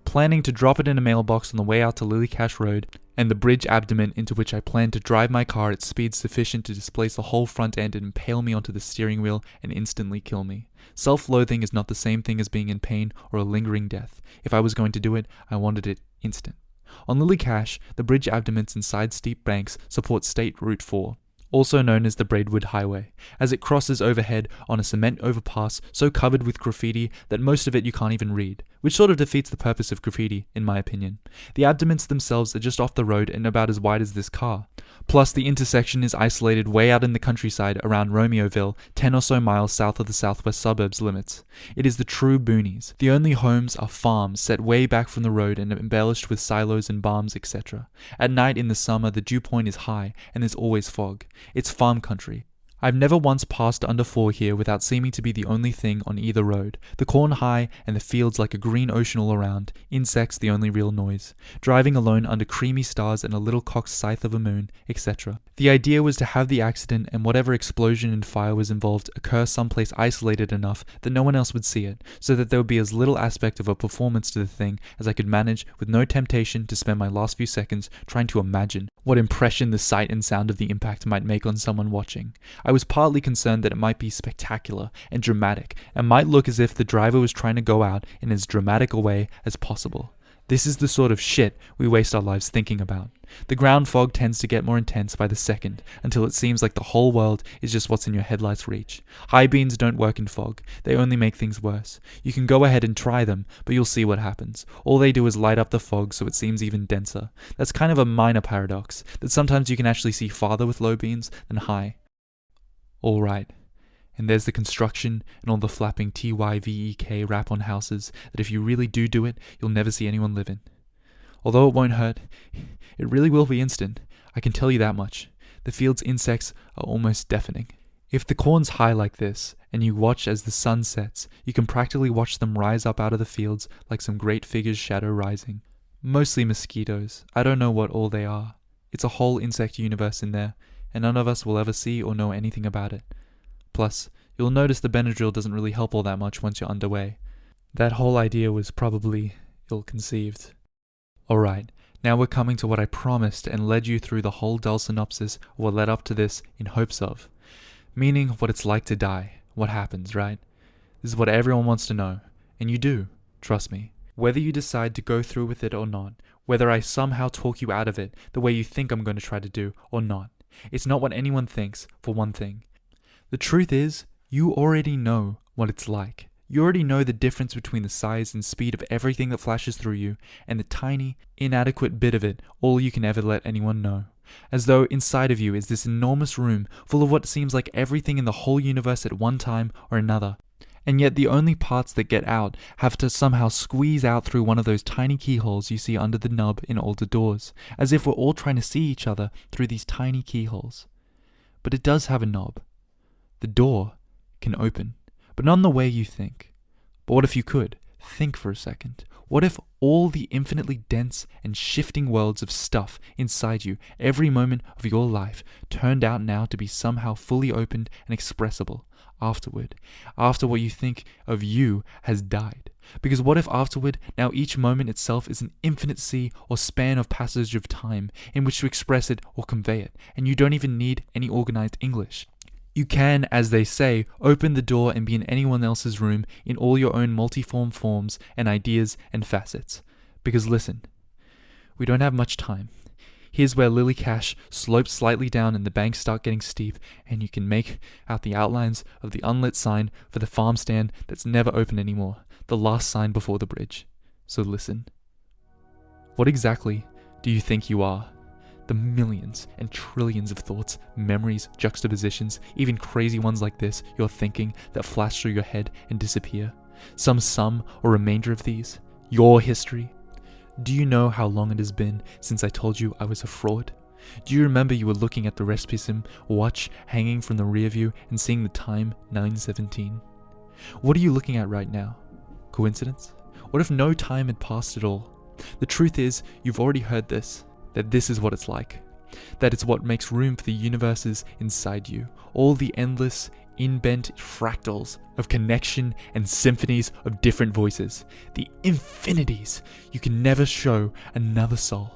Planning to drop it in a mailbox on the way out to Lilycash Road, and the bridge abdomen into which I planned to drive my car at speed sufficient to displace the whole front end and impale me onto the steering wheel and instantly kill me. Self-loathing is not the same thing as being in pain or a lingering death. If I was going to do it, I wanted it instant. On Lilycash, the bridge abdomens and side steep banks support State Route 4. Also known as the Braidwood Highway, as it crosses overhead on a cement overpass so covered with graffiti that most of it you can't even read, which sort of defeats the purpose of graffiti, in my opinion. The abdomens themselves are just off the road and about as wide as this car. Plus, the intersection is isolated way out in the countryside around Romeoville, 10 or so miles south of the southwest suburbs limits. It is the true boonies. The only homes are farms set way back from the road and embellished with silos and barns, etc. At night in the summer, the dew point is high and there's always fog. It's farm country. I've never once passed under 4 here without seeming to be the only thing on either road. The corn high and the fields like a green ocean all around, insects the only real noise. Driving alone under creamy stars and a little cocked scythe of a moon, etc. The idea was to have the accident and whatever explosion and fire was involved occur someplace isolated enough that no one else would see it, so that there would be as little aspect of a performance to the thing as I could manage with no temptation to spend my last few seconds trying to imagine what impression the sight and sound of the impact might make on someone watching. I was partly concerned that it might be spectacular and dramatic and might look as if the driver was trying to go out in as dramatic a way as possible. This is the sort of shit we waste our lives thinking about. The ground fog tends to get more intense by the second, until it seems like the whole world is just what's in your headlights reach. High beams don't work in fog. They only make things worse. You can go ahead and try them, but you'll see what happens. All they do is light up the fog so it seems even denser. That's kind of a minor paradox, that sometimes you can actually see farther with low beams than high. Alright. And there's the construction and all the flapping TYVEK wrap on houses that if you really do it, you'll never see anyone live in. Although it won't hurt, it really will be instant. I can tell you that much. The field's insects are almost deafening. If the corn's high like this, and you watch as the sun sets, you can practically watch them rise up out of the fields like some great figure's shadow rising. Mostly mosquitoes. I don't know what all they are. It's a whole insect universe in there, and none of us will ever see or know anything about it. Plus, you'll notice the Benadryl doesn't really help all that much once you're underway. That whole idea was probably ill-conceived. Alright, now we're coming to what I promised and led you through the whole dull synopsis of what led up to this in hopes of. Meaning what it's like to die, what happens, right? This is what everyone wants to know, and you do, trust me. Whether you decide to go through with it or not, whether I somehow talk you out of it the way you think I'm going to try to do or not, it's not what anyone thinks, for one thing. The truth is, you already know what it's like. You already know the difference between the size and speed of everything that flashes through you and the tiny, inadequate bit of it all you can ever let anyone know. As though inside of you is this enormous room full of what seems like everything in the whole universe at one time or another. And yet the only parts that get out have to somehow squeeze out through one of those tiny keyholes you see under the nub in older doors, as if we're all trying to see each other through these tiny keyholes. But it does have a knob. The door can open, but not in the way you think. But what if you could? Think for a second. What if all the infinitely dense and shifting worlds of stuff inside you every moment of your life turned out now to be somehow fully opened and expressible afterward, after what you think of you has died? Because what if afterward, now each moment itself is an infinite sea or span of passage of time in which to express it or convey it, and you don't even need any organized English? You can, as they say, open the door and be in anyone else's room in all your own multiform forms and ideas and facets. Because listen, we don't have much time. Here's where Lily Cash slopes slightly down and the banks start getting steep, and you can make out the outlines of the unlit sign for the farm stand that's never open anymore, the last sign before the bridge. So listen. What exactly do you think you are? The millions and trillions of thoughts, memories, juxtapositions, even crazy ones like this you're thinking that flash through your head and disappear. Some sum or remainder of these. Your history. Do you know how long it has been since I told you I was a fraud? Do you remember you were looking at the Respisim watch hanging from the rear view and seeing the time 9:17? What are you looking at right now? Coincidence? What if no time had passed at all? The truth is, you've already heard this. That this is what it's like. That it's what makes room for the universes inside you. All the endless, inbent fractals of connection and symphonies of different voices. The infinities you can never show another soul.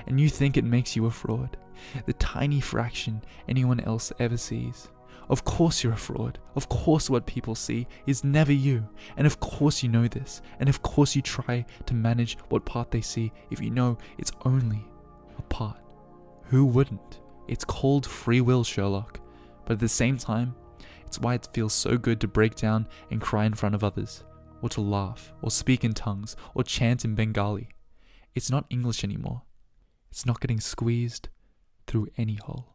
And you think it makes you a fraud. The tiny fraction anyone else ever sees. Of course you're a fraud. Of course what people see is never you. And of course you know this. And of course you try to manage what part they see if you know it's only part. Who wouldn't? It's called free will, Sherlock. But at the same time, it's why it feels so good to break down and cry in front of others, or to laugh, or speak in tongues, or chant in Bengali. It's not English anymore. It's not getting squeezed through any hole.